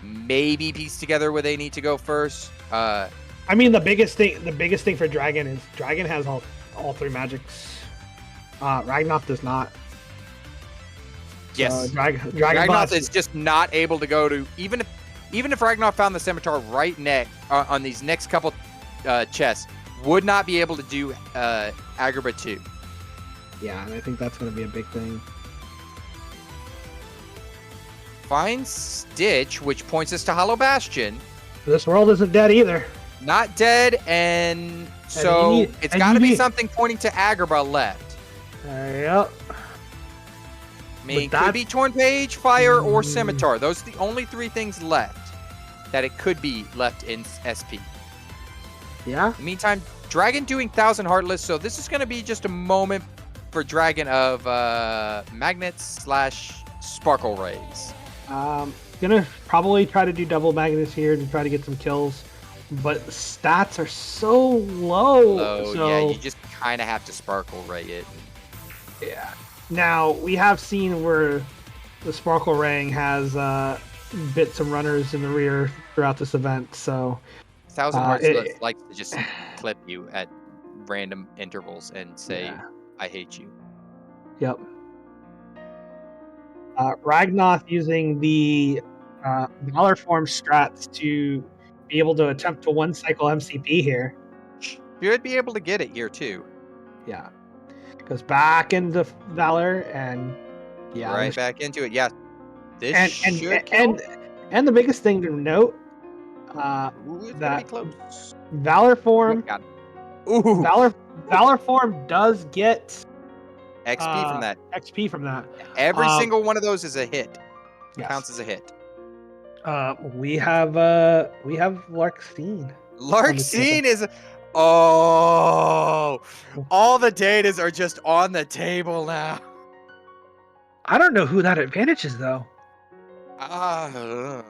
maybe piece together where they need to go first. I mean, the biggest thing for Dragon is Dragon has all 3 magics. Ragnoth does not. Yes. Dragonblast is just not able to go to even if Ragnoth found the Scimitar right on these next couple chests, would not be able to do Agrabah 2. Yeah, and I think that's going to be a big thing. Find Stitch, which points us to Hollow Bastion. This world isn't dead either. Not dead, and so it's got to be something pointing to Agrabah left. Yep. I mean, could be Torn Page, Fire, or Scimitar. Those are the only 3 things left that it could be left in SP. Yeah. In the meantime, Dragon doing 1,000 Heartless, so this is going to be just a moment for Dragon of Magnets / Sparkle Rays. Gonna probably try to do double magnets here to try to get some kills, but the stats are so low. So yeah, you just kind of have to Sparkle Ray it. Yeah. Now, we have seen where the Sparkle Raying has bit some runners in the rear throughout this event, so... 1,000 Hearts likes to just clip you at random intervals and say, I hate you. Yep. Ragnoth using the Valor Form strats to be able to attempt to 1-cycle MCP here. Should be able to get it here, too. Yeah. Goes back into Valor and right back into it. Yeah, this should kill. And the biggest thing to note that Valor Form, Valor Form does get XP from that. XP from that. Every single one of those is a hit. Yes. Counts as a hit. We have Larxene. Larxene is Oh, all the datas are just on the table now. I don't know who that advantage is though. Uh,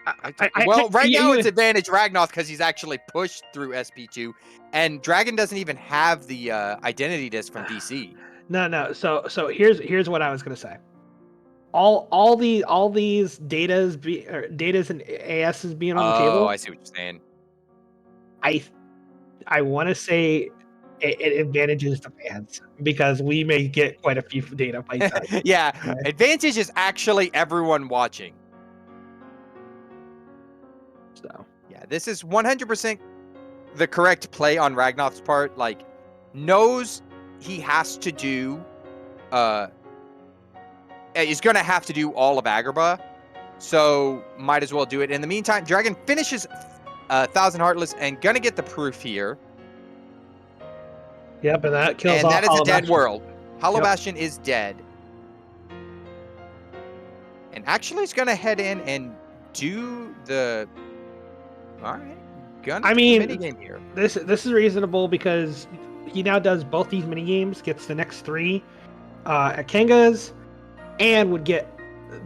I well, right now you, it's advantage Ragnoth because he's actually pushed through SP2, and Dragon doesn't even have the identity disc from DC. no. So here's what I was gonna say. All these datas and ASs being on the Oh, I table. see what you're saying. I I want to say it advantages the fans because we may get quite a few data fights out. Yeah, Okay? advantage is actually everyone watching. So Yeah, this is 100% the correct play on Ragnoth's part. Like, knows he has to do, he's gonna have to do all of Agrabah, so might as well do it. In the meantime, Dragon finishes 1,000 Heartless and gonna get the proof here. yep, and that kills And off that is a Hollow dead Bastion. world. Hollow Yep. Bastion is dead. And actually, he's gonna head in and do the. All right, gonna I do the mean, mini game here. this is reasonable because he now does both these mini games, gets the next 3 at Kanga's, and would get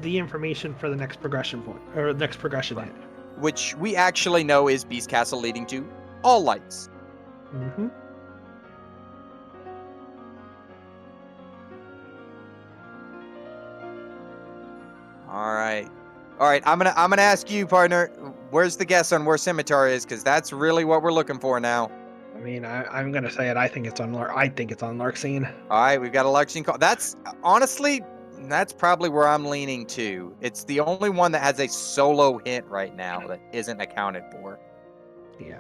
the information for the next progression point or next progression hit. Which we actually know is Beast Castle leading to all lights. Mm-hmm. All right. I'm gonna ask you, partner. Where's the guess on where Scimitar is? Because that's really what we're looking for now. I mean, I'm gonna say it. I think it's on Larkscene. All right, we've got a Larkscene call. That's honestly, that's probably where I'm leaning to. It's the only one that has a solo hint right now that isn't accounted for. Yeah,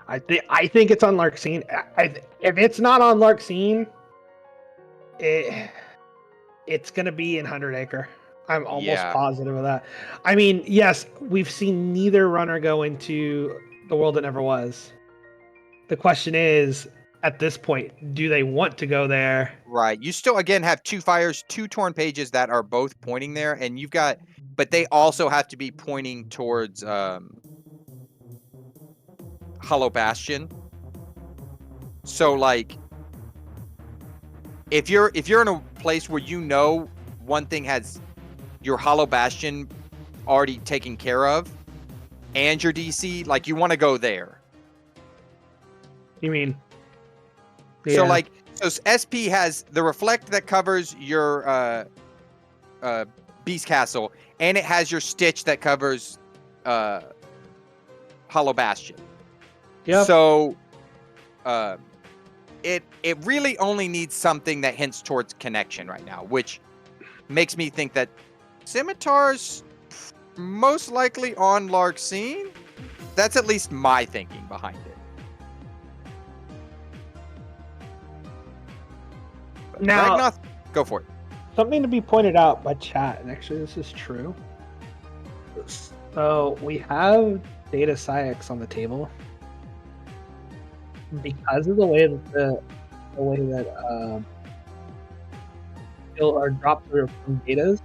I think it's on Larkscene. If it's not on Larkscene, it's gonna be in 100 Acre. I'm almost Yeah. positive of that. I mean, yes, we've seen neither runner go into the world that never was. The question is, at this point, do they want to go there? Right. You still again have 2 fires, 2 torn pages that are both pointing there, and you've got, but they also have to be pointing towards Hollow Bastion. So like, if you're in a place where you know one thing has your Hollow Bastion already taken care of, and your DC, like you want to go there. You mean? So Yeah. like, so SP has the reflect that covers your Beast Castle, and it has your Stitch that covers Hollow Bastion. Yep. So it really only needs something that hints towards connection right now, which makes me think that Scimitar's most likely on Larkscene. That's at least my thinking behind it. Now, Ragnoth, go for it. something to be pointed out by chat, and actually this is true. So we have Data Psyx on the table because of the way that still are dropped through from datas.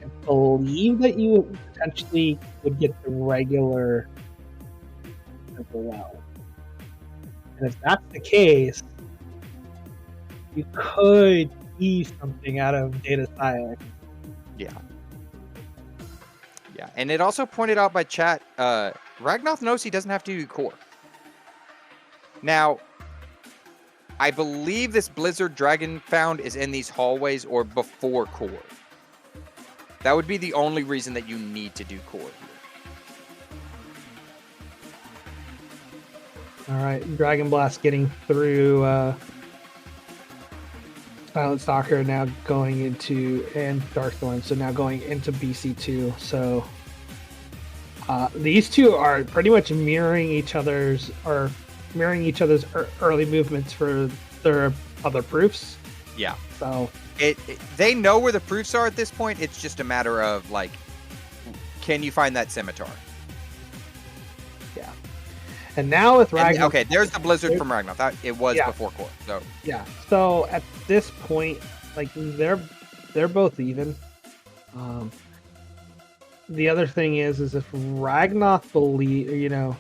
I believe that you potentially would get the regular as well. And if that's the case, you could see something out of Data Psyx. Yeah. Yeah. And it also pointed out by chat, Ragnoth knows he doesn't have to do core. Now, I believe this Blizzard Dragon found is in these hallways or before core. That would be the only reason that you need to do core here. All right, Dragonblast getting through Silent Stalker, now going into, and Darkthorn, so now going into BC2. So these two are pretty much mirroring each other's early movements for their other proofs. Yeah. So they know where the proofs are at this point. It's just a matter of like, can you find that Scimitar? Yeah. And now with Ragnoth, okay, there's the Blizzard from Ragnoth. It was before core. So yeah. So at this point, like they're both even. The other thing is if Ragnoth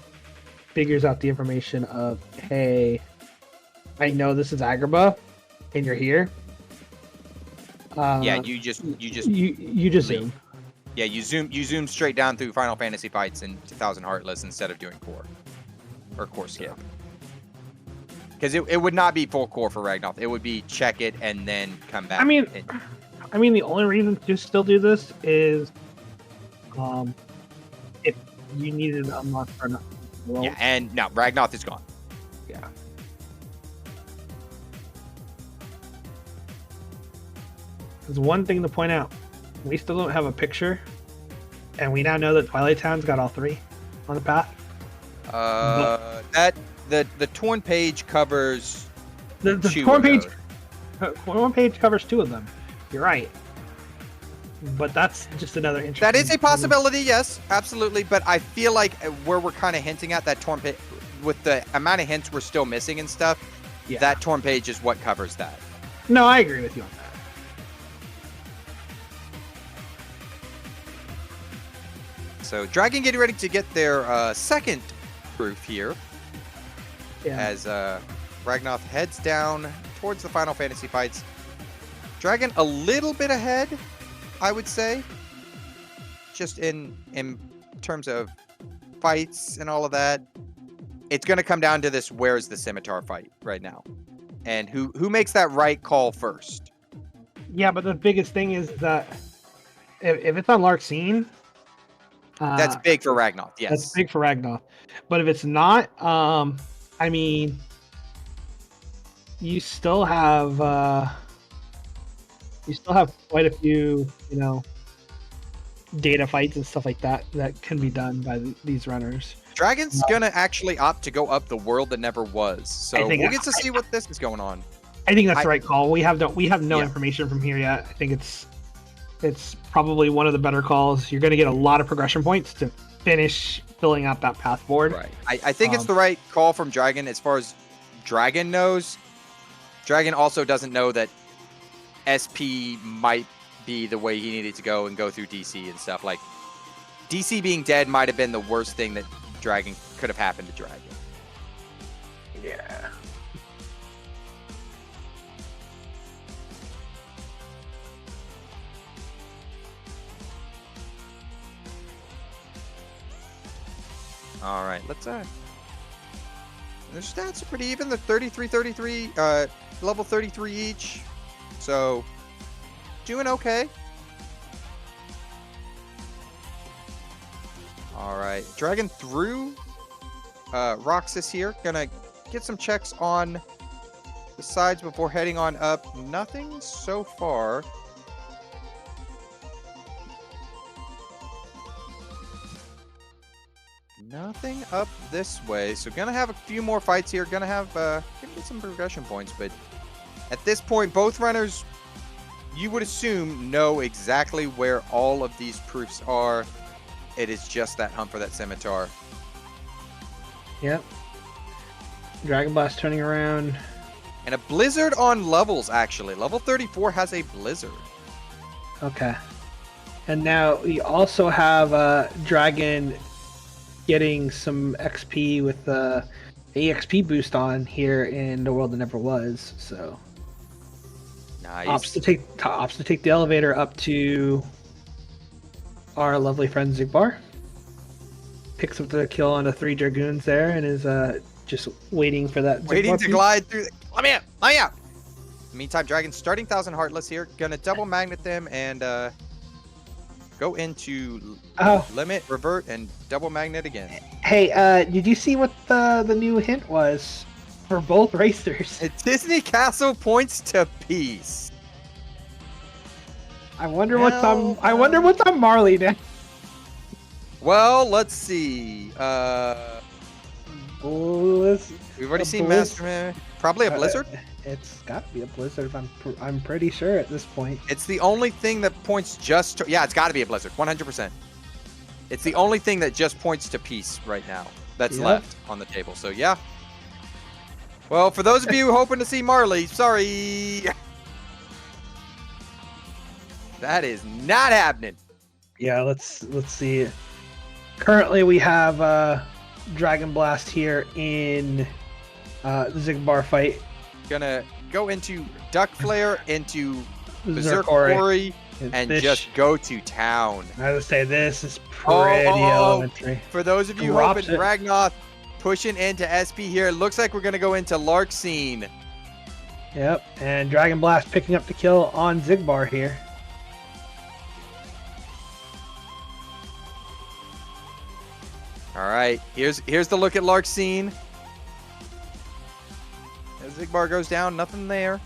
figures out the information of, hey, I know this is Agrabah, and you're here. Yeah, you just you leave. zoom. Yeah, you zoom straight down through Final Fantasy fights in 2000 Heartless instead of doing core or core skip. Because it would not be full core for Ragnoth. It would be check it and then come back. I mean, the only reason to still do this is, if you needed to unlock for enough. Yeah, and no, Ragnoth is gone. Yeah. There's one thing to point out. We still don't have a picture, and we now know that Twilight Town's got all 3 on the path. The torn page covers the torn page covers 2 of them. You're right. But that's just another interesting. That is a possibility, yes, absolutely. But I feel like where we're kind of hinting at that torn page, with the amount of hints we're still missing and stuff, that torn page is what covers that. No, I agree with you on that. So Dragon getting ready to get their second proof here. Yeah. As Ragnoth heads down towards the Final Fantasy fights. Dragon a little bit ahead, I would say. Just in terms of fights and all of that. It's going to come down to this where's the scimitar fight right now. And who makes that right call first. Yeah, but the biggest thing is that if it's on Larxene, that's big for Ragnoth, yes. That's big for Ragnoth. But if it's not, I mean, you still have quite a few, data fights and stuff like that can be done by these runners. Dragon's gonna actually opt to go up the world that never was, so we'll get to see what this is going on. I think that's the right call. We have no information from here yet. I think it's probably one of the better calls. You're going to get a lot of progression points to finish filling out that path forward. Right. I think it's the right call from Dragon as far as Dragon knows. Dragon also doesn't know that SP might be the way he needed to go and go through DC and stuff. Like, DC being dead might have been the worst thing that Dragon could have happened to Dragon. Yeah. All right, let's their stats are pretty even. They're 33, level 33 each. So, doing okay. All right, Dragon through Roxas here. Gonna get some checks on the sides before heading on up. Nothing so far. Nothing up this way, so gonna have a few more fights here. Gonna get some progression points, but at this point, both runners, you would assume, know exactly where all of these proofs are. It is just that hunt for that scimitar. Yep. Dragonblast turning around. And a blizzard on levels, actually. Level 34 has a blizzard. Okay. And now we also have Dragon getting some XP with the EXP boost on here in the world that never was. So nice. Opts to take the elevator up to our lovely friend Zigbar. Picks up the kill on the 3 dragoons there and is just waiting for that. Waiting to glide through. Let me out. Meantime, Dragon's starting 1000 Heartless here. Gonna double magnet them and go into limit, revert, and double magnet again. Hey, did you see what the new hint was for both racers? Disney Castle points to peace. I wonder what's on Marley now. Well, let's see. We've already seen Masterman. Probably a blizzard. It's got to be a blizzard. I'm pretty sure at this point. It's the only thing that points just to... Yeah, it's got to be a blizzard. 100%. It's the only thing that just points to peace right now that's left on the table. So, yeah. Well, for those of you hoping to see Marley, sorry. That is not happening. Yeah, let's see. Currently, we have Dragon Blast here in the Zigbar fight. Gonna go into Duck Flare, into Berserk Zerkori. Quarry, and just go to town. I would say this is pretty elementary. For those of you Drops hoping, it. Ragnoth pushing into SP here. It looks like we're gonna go into Larkscene. Yep, and Dragon Blast picking up the kill on Zigbar here. All right, here's the look at Larkscene. As Zigbar goes down, nothing there.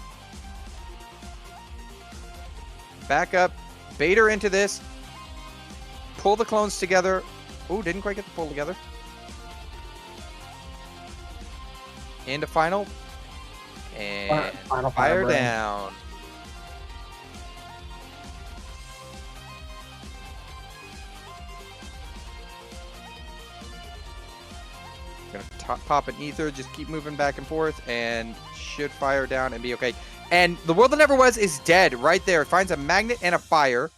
Back up, bait her into this. Pull the clones together. Oh, didn't quite get the pull together. Into final. And Final fire down. Gonna pop an ether, just keep moving back and forth, and should fire down and be okay. And the world that never was is dead right there. It finds a magnet and a fire.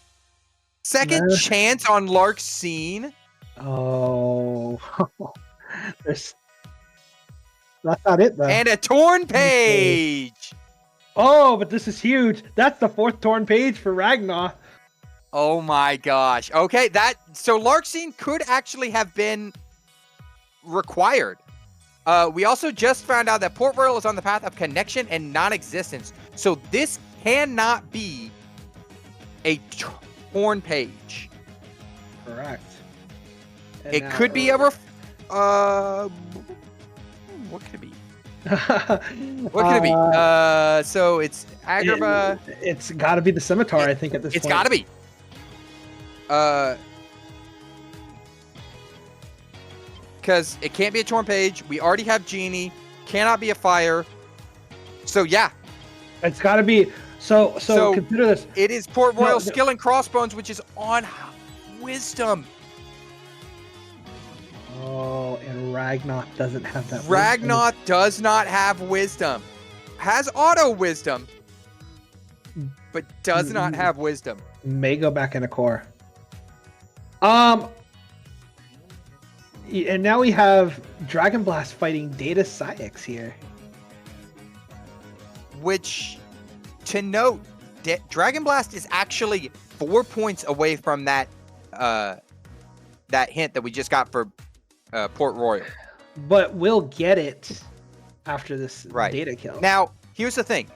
Second chance on Larkscene. Oh, that's not it though. And a torn page. Oh, but this is huge. That's the 4th torn page for Ragnoth. Oh my gosh. Okay, so Larkscene could actually have been required. We also just found out that Port Royal is on the path of connection and non-existence. So this cannot be a torn page. Correct. And it could be a what could it be? What could it be? So it's Agrabah. It's got to be the Scimitar, I think, at this point. It's got to be. Because it can't be a torn page. We already have Genie. Cannot be a fire. So yeah, it's got to be. So consider this. It is Port Royal Skill and Crossbones, which is on Wisdom. Oh, and Ragnoth doesn't have that. Ragnoth does not have Wisdom. Has Auto Wisdom, but does not have Wisdom. May go back into core. And now we have Dragon Blast fighting Data Psyx here. Which, to note, Dragon Blast is actually 4 points away from that that hint that we just got for Port Royal. But we'll get it after this data kill. Now, here's the thing.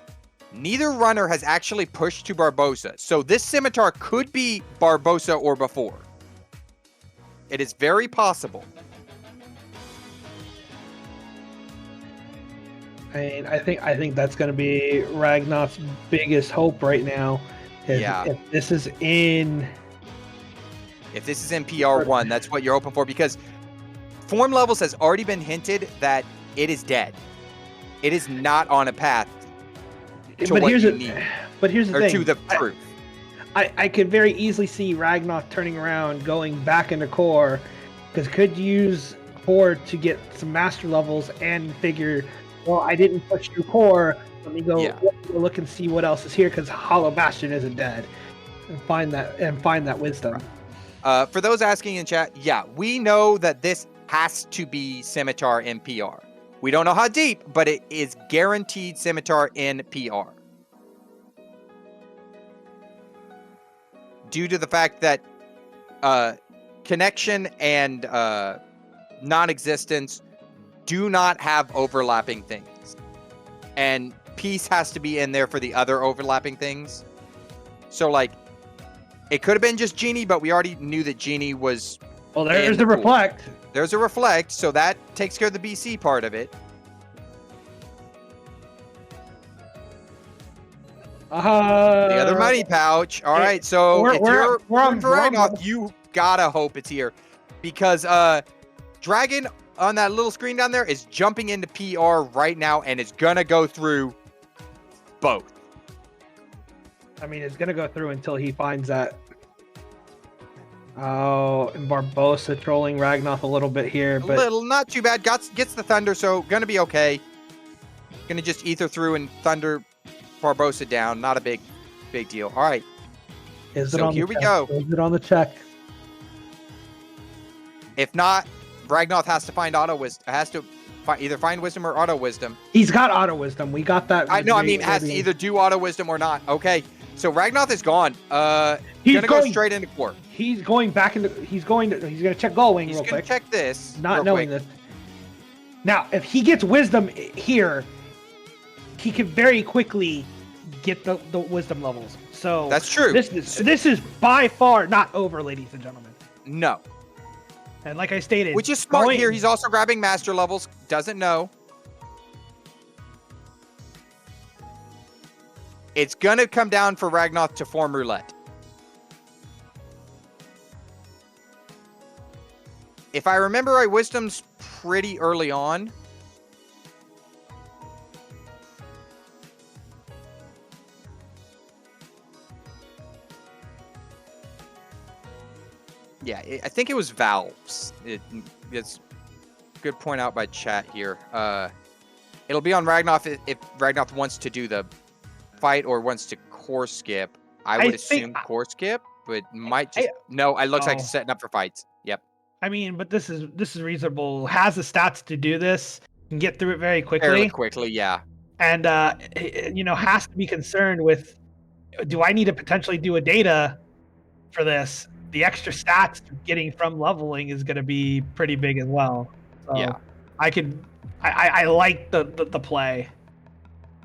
Neither runner has actually pushed to Barbosa. So this Scimitar could be Barbosa or before. It is very possible. I think that's going to be Ragnoth's biggest hope right now. If this is in PR1, that's what you're hoping for, because Form Levels has already been hinted that it is dead. It is not on a path to what you need. But here's the thing. To the proof. I could very easily see Ragnoth turning around, going back into core, because could use core to get some master levels and figure, well, I didn't push through core. Let me go look and see what else is here, because Hollow Bastion isn't dead, and find that wisdom. For those asking in chat, we know that this has to be Scimitar in PR. We don't know how deep, but it is guaranteed Scimitar in PR. Due to the fact that connection and non-existence do not have overlapping things. And peace has to be in there for the other overlapping things. So, like, it could have been just Genie, but we already knew that Genie was... Well, there's the Reflect. There's a Reflect, so that takes care of the BC part of it. The other money pouch. All right, so if you're on Ragnoth, you gotta hope it's here, because Dragon on that little screen down there is jumping into PR right now, and it's gonna go through both. I mean, it's gonna go through until he finds that. Oh, and Barbosa trolling Ragnoth a little bit here, but not too bad. Gets the Thunder, so gonna be okay. Gonna just ether through and Thunder Barbosa down. Not a big deal. All right. So here we go. Is it on the check? If not, Ragnoth has to find auto wisdom. Has to either find wisdom or auto wisdom. He's got auto wisdom. We got that. I mean, has to either do auto wisdom or not. Okay, so Ragnoth is gone. He's gonna go straight into core. He's going back into. He's gonna check Gullwing real quick. He's gonna check this. Not knowing this. Now, if he gets wisdom here, he can very quickly get the wisdom levels. So that's true. This is by far not over, ladies and gentlemen. No. And like I stated, which is smart here. He's also grabbing master levels. Doesn't know. It's gonna come down for Ragnoth to form roulette. If I remember right, wisdom's pretty early on. Yeah, I think it was valves. It's good point out by chat here. It'll be on Ragnoth if Ragnoth wants to do the fight or wants to core skip. I would assume core skip, but might just no. It looks like he's setting up for fights. Yep. I mean, but this is reasonable. Has the stats to do this. Can get through it very quickly. Fairly quickly, yeah. And has to be concerned with. Do I need to potentially do a data for this? The extra stats getting from leveling is going to be pretty big as well. So yeah, I like the play.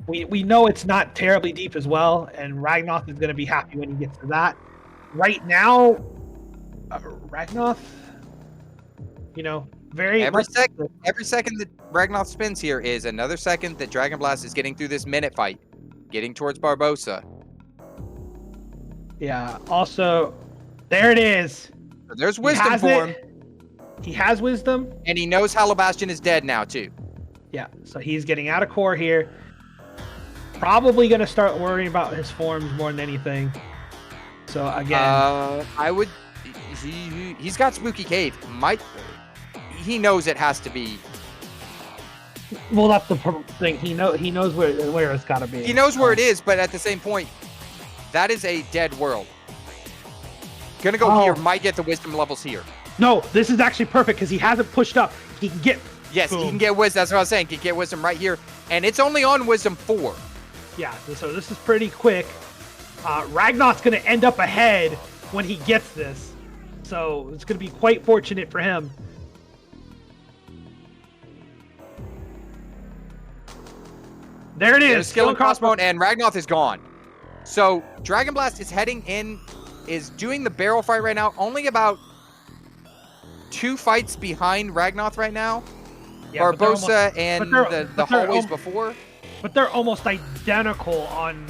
We know it's not terribly deep as well, and Ragnoth is going to be happy when he gets to that. Right now, Ragnoth, every second that Ragnoth spins here is another second that Dragonblast is getting through this minute fight, getting towards Barbosa. Yeah. Also. There it is. There's wisdom for him. He has wisdom. And he knows Halabastion is dead now, too. Yeah, so he's getting out of core here. Probably going to start worrying about his forms more than anything. So, again... I would... He's got Spooky Cave. He knows it has to be... Well, that's the thing. He knows where it's got to be. He knows where it is, but at the same point, that is a dead world. Gonna go here, might get the wisdom levels here. No, this is actually perfect because he hasn't pushed up. He can get... Yes, boom. He can get wisdom. That's what I was saying. He can get wisdom right here. And it's only on wisdom 4. Yeah, so this is pretty quick. Ragnoth's going to end up ahead when he gets this. So it's going to be quite fortunate for him. There it is. Skill and crossbow, and Ragnoth is gone. So Dragonblast is heading in... is doing the barrel fight right now, only about 2 fights behind Ragnoth right now. Yeah, Barbosa and the hallways before. But they're almost identical on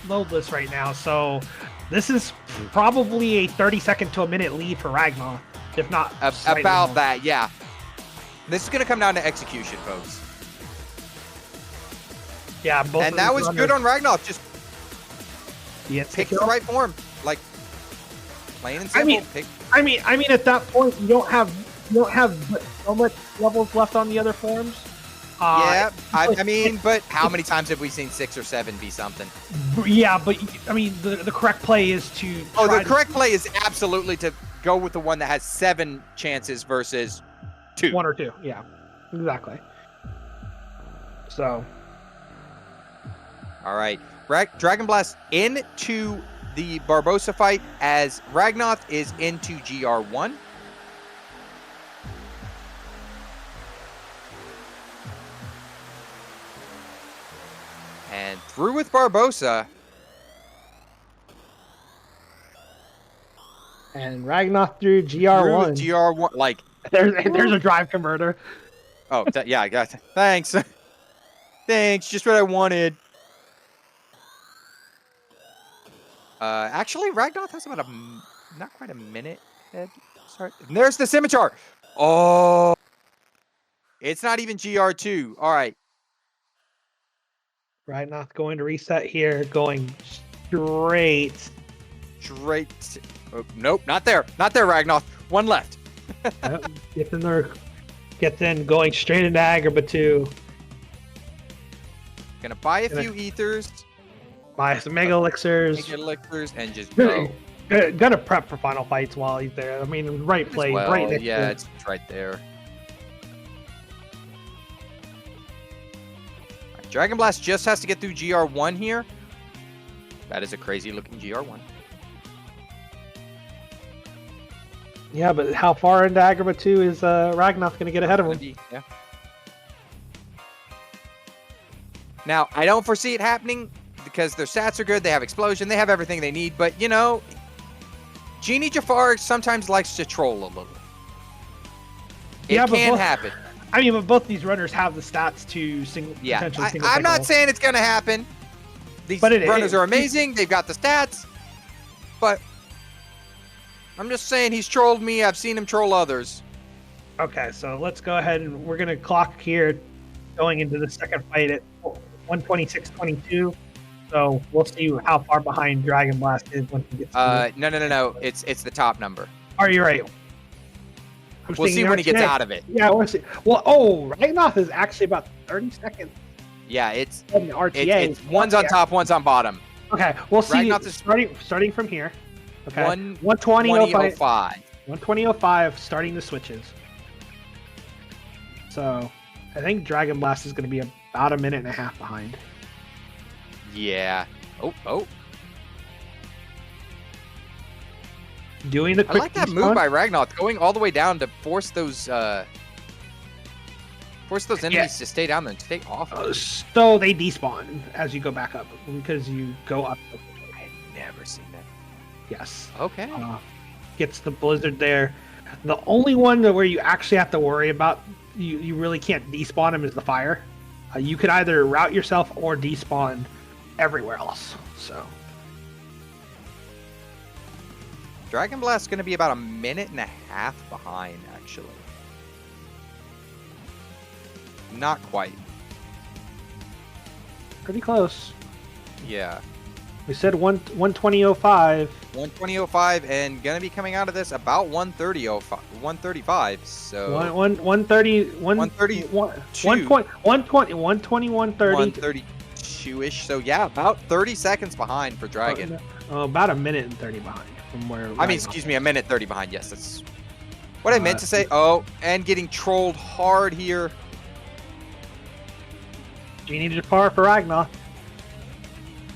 loadless right now, so this is probably a 30-second to a minute lead for Ragnoth, if not about more. That, yeah. This is going to come down to execution, folks. Yeah, and that was good on Ragnoth. Just pick the right form. Like, plain and simple. I mean, at that point, you don't have so much levels left on the other forms. Yeah, I mean, but how many times have we seen 6 or 7 be something? Yeah, but I mean, the correct play is to. The correct play is absolutely to go with the one that has 7 chances versus 2. 1 or 2, yeah, exactly. So. All right, Dragonblast into the Barbosa fight as Ragnoth is into GR1. And through with Barbosa. And Ragnoth through GR1. Through GR1, like... There's a drive converter. Oh, yeah, I got it. Thanks. Thanks, just what I wanted. Actually, Ragnoth has about not quite a minute head start. And there's the Scimitar. Oh, it's not even GR2. All right. Ragnoth going to reset here, going straight. Oh, nope, not there. Not there, Ragnoth. 1 left. Gets in there. Gets in, going straight into Agrabah 2. Gonna buy a few ethers. Buy some mega elixirs. And just go. Gonna prep for final fights while he's there. I mean, right play, right next yeah, to it's right there. Dragonblast just has to get through GR1 here. That is a crazy looking GR1. Yeah, but how far into Agrabah 2 is Ragnoth going to get ahead of him? Yeah. Now, I don't foresee it happening because their stats are good. They have explosion. They have everything they need. But, you know, Genie Jafar sometimes likes to troll a little. It can happen. I mean, but both these runners have the stats to potentially single. I'm not saying it's going to happen. These runners are amazing. They've got the stats. But I'm just saying he's trolled me. I've seen him troll others. Okay, so let's go ahead and we're going to clock here going into the second fight at 126.22. So we'll see how far behind Dragonblast is when he gets No. It's the top number. Are you right? We'll see when he gets out of it. Yeah, we'll see. Well, Ragnoth is actually about 30 seconds. Yeah, it's RTA. It's one's on top, one's on bottom. Okay, we'll see. Ragnoth is starting from here. Okay, 120.05. 120.05 starting the switches. So I think Dragonblast is going to be about a minute and a half behind. Yeah. Oh. Doing the quick I like that move by Ragnoth, going all the way down to force those enemies to stay down there and stay off. So they despawn as you go back up because you go up. I've never seen that. Yes. Okay. Gets the blizzard there. The only one where you actually have to worry about you really can't despawn him is the fire. You could either route yourself or despawn everywhere else. So Dragonblast's going to be about a minute and a half behind, actually. Not quite. Pretty close. Yeah. We said 120.05. 120.05, and going to be coming out of this about 130.05. So 130, 130, 132-ish. So yeah, about 30 seconds behind for Dragon. About a minute and 30 behind from where. Excuse me, a minute 30 behind. Yes, that's what I meant to say. Oh, and getting trolled hard here. Genie Jafar for Ragnoth.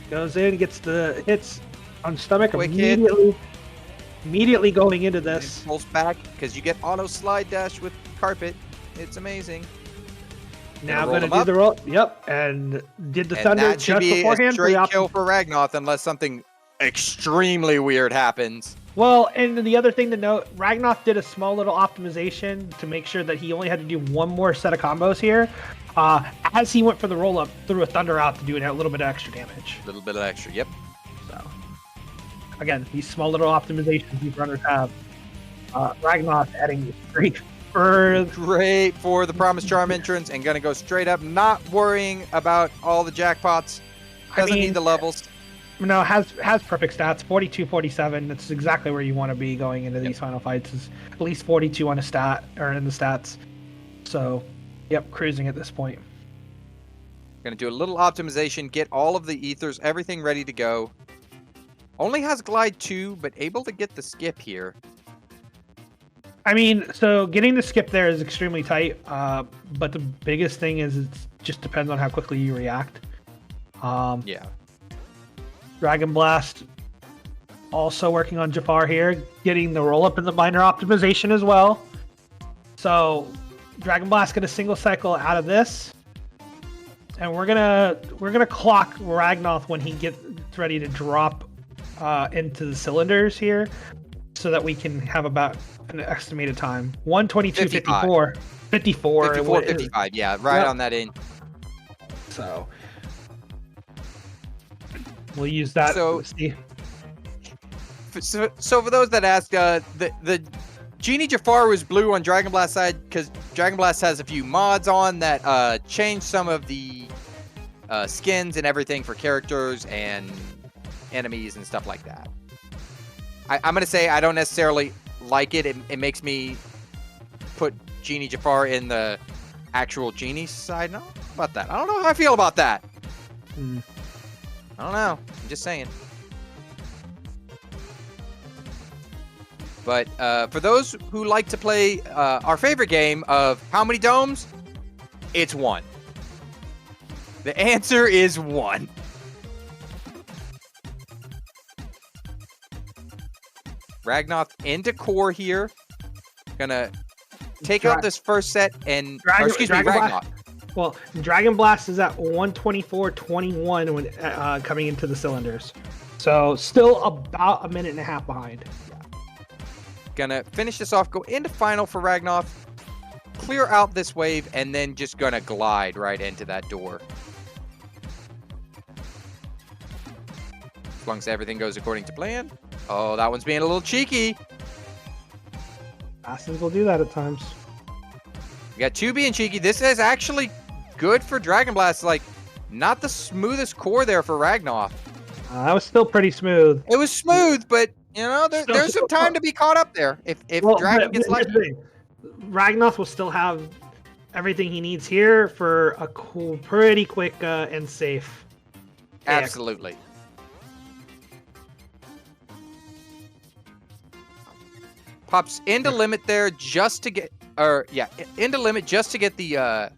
Goes in, gets the hits on stomach immediately going into this. Pulls back because you get auto slide dash with carpet. It's amazing. Now going to do the roll. Yep, and did the thunder that should just be beforehand. A straight kill for Ragnoth unless something extremely weird happens. Well, and the other thing to note, Ragnoth did a small little optimization to make sure that he only had to do one more set of combos here. As he went for the roll-up, threw a Thunder out to do a little bit of extra damage. A little bit of extra, yep. So, again, these small little optimizations these runners have. Ragnoth adding great for the Promise Charm entrance and going to go straight up, not worrying about all the jackpots. Doesn't need the levels. No, has perfect stats, 42, 47. That's exactly where you want to be going into these final fights. Is at least 42 on a stat or in the stats. So, yep, cruising at this point. Going to do a little optimization, get all of the ethers, everything ready to go. Only has Glide 2, but able to get the skip here. I mean, so getting the skip there is extremely tight, but the biggest thing is it just depends on how quickly you react. Yeah. Dragonblast also working on Jafar here, getting the roll up in the minor optimization as well. So Dragonblast get a single cycle out of this, and we're gonna clock Ragnoth when he gets ready to drop into the cylinders here, so that we can have about an estimated time. 122.54. 55, yeah, right on that in. So we'll use that. So for those that ask, the Genie Jafar was blue on Dragonblast side because Dragonblast has a few mods on that change some of the skins and everything for characters and enemies and stuff like that. I'm going to say I don't necessarily like it. It makes me put Genie Jafar in the actual Genie side. No, about that. I don't know how I feel about that. I don't know. I'm just saying. But for those who like to play our favorite game of how many domes, it's one. The answer is 1. Ragnoth into core here. Gonna take out this first set and... Ragnoth. Well, Dragon Blast is at 124.21 when coming into the cylinders. So still about a minute and a half behind. Gonna finish this off, go into final for Ragnoth, clear out this wave, and then just gonna glide right into that door. As long as everything goes according to plan. Oh, that one's being a little cheeky. Assassins will do that at times. We got 2 being cheeky. This is actually good for Dragonblast. Like, not the smoothest core there for Ragnoth. That was still pretty smooth. It was smooth, but, you know, there's some time to be caught up there. If Dragon gets lucky. Ragnoth will still have everything he needs here for a pretty quick and safe. Absolutely. Pops into limit there just to get, into limit just to get the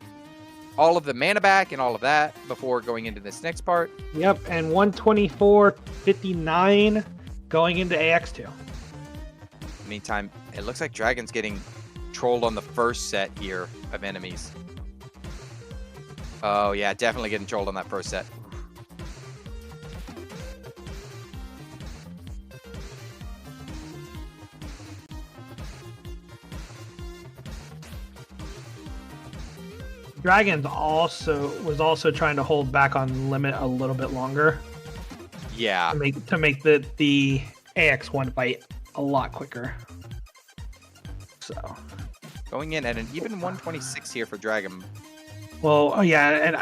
all of the mana back and all of that before going into this next part. Yep, and 124.59 going into AX2. Meantime, it looks like Dragon's getting trolled on the first set here of enemies. Oh yeah, definitely getting trolled on that first set. Dragon was also trying to hold back on limit a little bit longer. Yeah. To make the AX1 fight a lot quicker. So going in at an even 126 here for Dragon. Well, oh yeah, and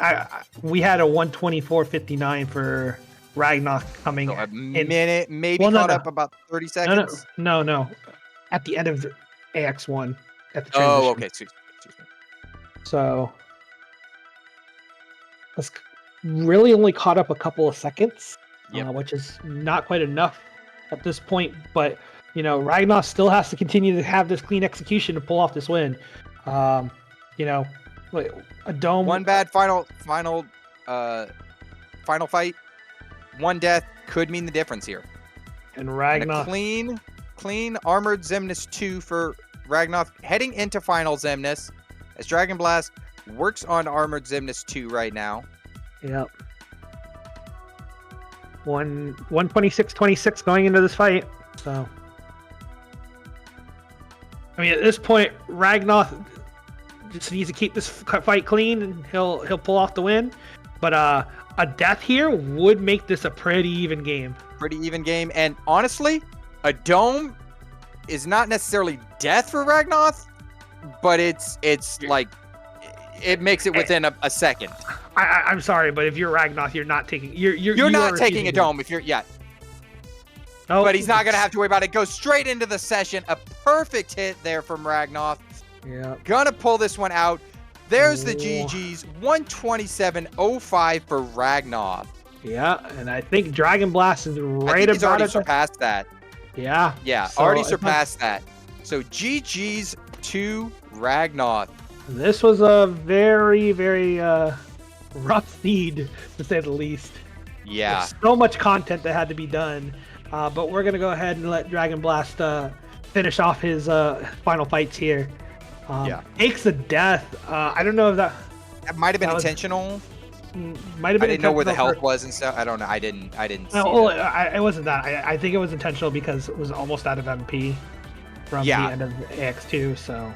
we had a 124.59 for Ragnoth coming. So a minute, maybe caught up about 30 seconds. No. At the end of the AX1 at the transition. Oh, okay. Excuse me. So that's really only caught up a couple of seconds, which is not quite enough at this point. But you know, Ragnoth still has to continue to have this clean execution to pull off this win. You know, like a dome. One bad final fight. One death could mean the difference here. And Ragnoth. And a clean armored Xemnas 2 for Ragnoth heading into final Xemnas as Dragonblast works on armored Xemnas 2 right now. Yep. 126.26 going into this fight. So I mean, at this point, Ragnoth just needs to keep this fight clean, and he'll pull off the win. But a death here would make this a pretty even game. And honestly, a dome is not necessarily death for Ragnoth, but it's like it makes it within a second. I'm sorry, but if you're Ragnoth, you're not taking you're not taking a dome if you're Oh, but he's not going to have to worry about it. Goes straight into the session. A perfect hit there from Ragnoth. Yeah. Gonna pull this one out. There's the GG's. 127.05 for Ragnoth. Yeah, and I think Dragonblast is right he's about already it. Surpassed that. Yeah. Yeah, so already surpassed that. So GG's to Ragnoth. This was a very, very rough feed, to say the least. Yeah. There's so much content that had to be done. But we're going to go ahead and let Dragonblast finish off his final fights here. Takes the death. I don't know if that might have been intentional. Might have been. I didn't know where the health was and stuff. I don't know. I didn't see it wasn't that. I think it was intentional because it was almost out of MP from the end of AX2. So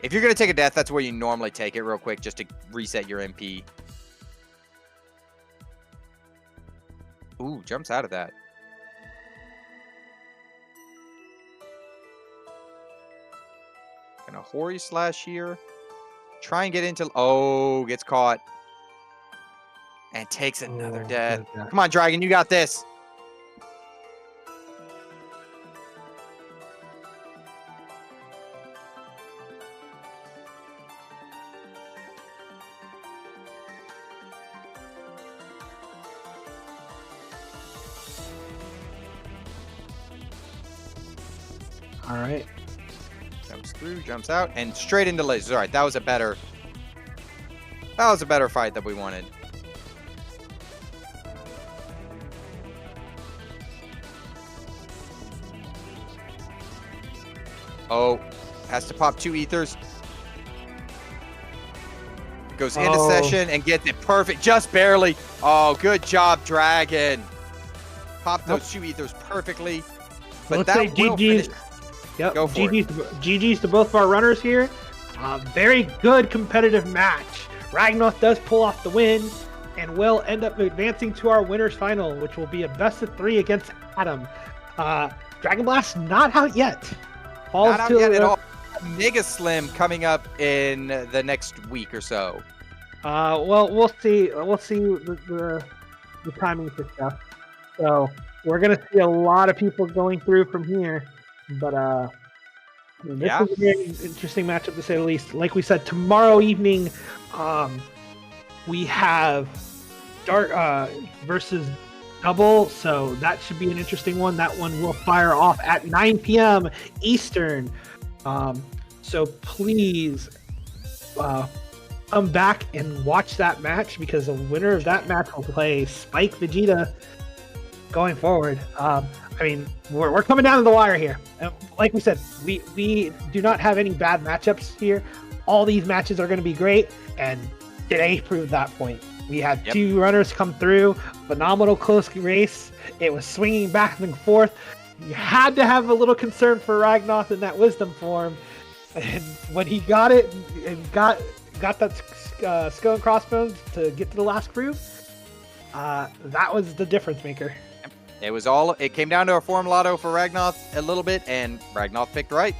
if you're going to take a death, that's where you normally take it real quick just to reset your MP. Ooh, jumps out of that. Gonna Hori slash here. Try and get into... Oh, gets caught. And takes another death. Come on, Dragon, you got this. All right. Jumps through, jumps out, and straight into lasers. All right, that was a better That was a better fight that we wanted. Oh, has to pop 2 ethers. Goes into session and gets it perfect, just barely. Oh, good job, Dragon. Popped those 2 ethers perfectly. But let's that say will finish. Yep, Go for GG's to both of our runners here. Very good competitive match. Ragnoth does pull off the win and will end up advancing to our winners final, which will be a best of 3 against Adam. Dragonblast not out yet. Not out yet at all. Mega Slim coming up in the next week or so. Well, we'll see. We'll see the timing for stuff. So we're gonna see a lot of people going through from here, but this is a very interesting matchup to say the least. Like we said, tomorrow evening, we have Dark versus Double, so that should be an interesting one. That one will fire off at 9 p.m. Eastern. So please come back and watch that match, because the winner of that match will play Spike Vegeta going forward. I mean, we're coming down to the wire here. Like we said, we do not have any bad matchups here. All these matches are going to be great, and today proved that point. We had 2 runners come through, phenomenal close race. It was swinging back and forth. You had to have a little concern for Ragnoth in that wisdom form, and when he got it and got that skull and crossbones to get to the last groove, that was the difference maker. It came down to a form lotto for Ragnoth a little bit, and Ragnoth picked right.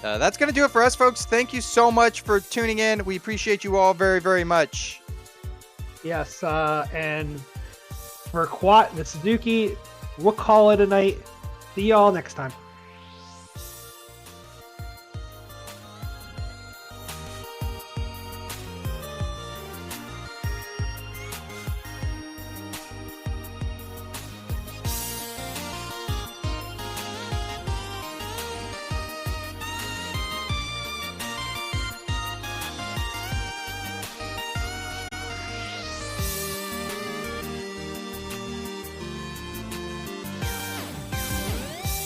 But that's going to do it for us, folks. Thank you so much for tuning in. We appreciate you all very, very much. Yes, and for Quat and Suzuki, we'll call it a night. See y'all next time.